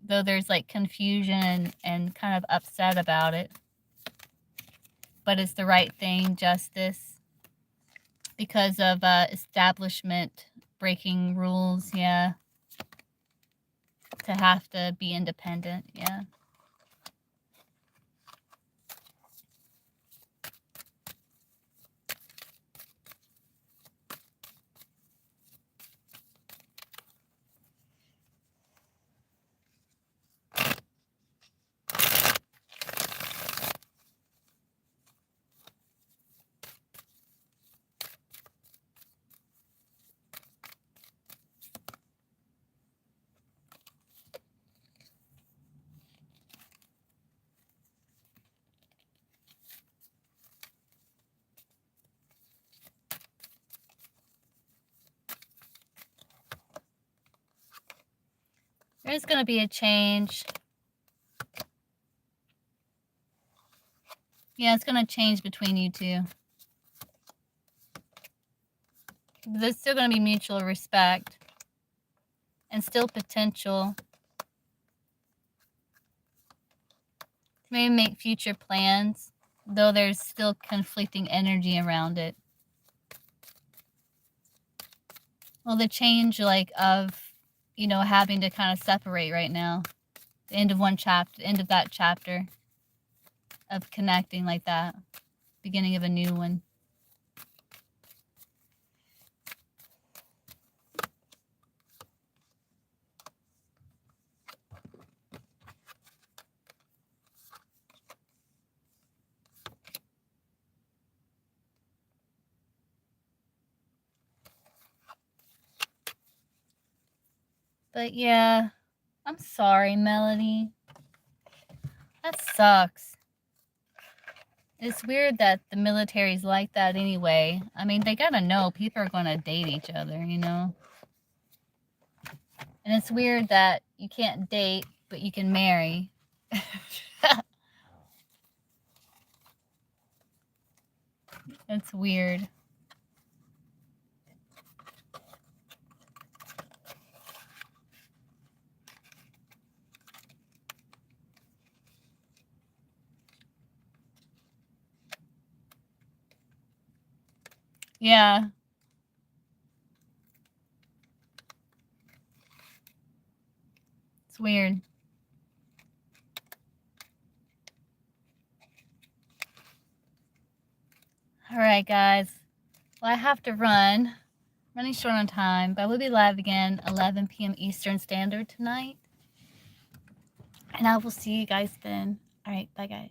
there's like confusion and kind of upset about it. But it's the right thing, justice. Because of establishment breaking rules, yeah. To have to be independent, yeah. There's going to be a change. Yeah, it's going to change between you two. There's still going to be mutual respect. And still potential. To maybe make future plans. Though there's still conflicting energy around it. Well, the change, like, of, you know, having to kind of separate right now. The end of one chapter, end of that chapter. Of connecting like that. Beginning of a new one. But yeah, I'm sorry, Melody. That sucks. It's weird that the military's like that anyway. I mean, they gotta know people are gonna date each other, you know? And it's weird that you can't date, but you can marry. That's weird. Yeah. It's weird. All right, guys. Well, I have to run. Running short on time, but we'll be live again 11 p.m. Eastern Standard tonight. And I will see you guys then. All right, bye, guys.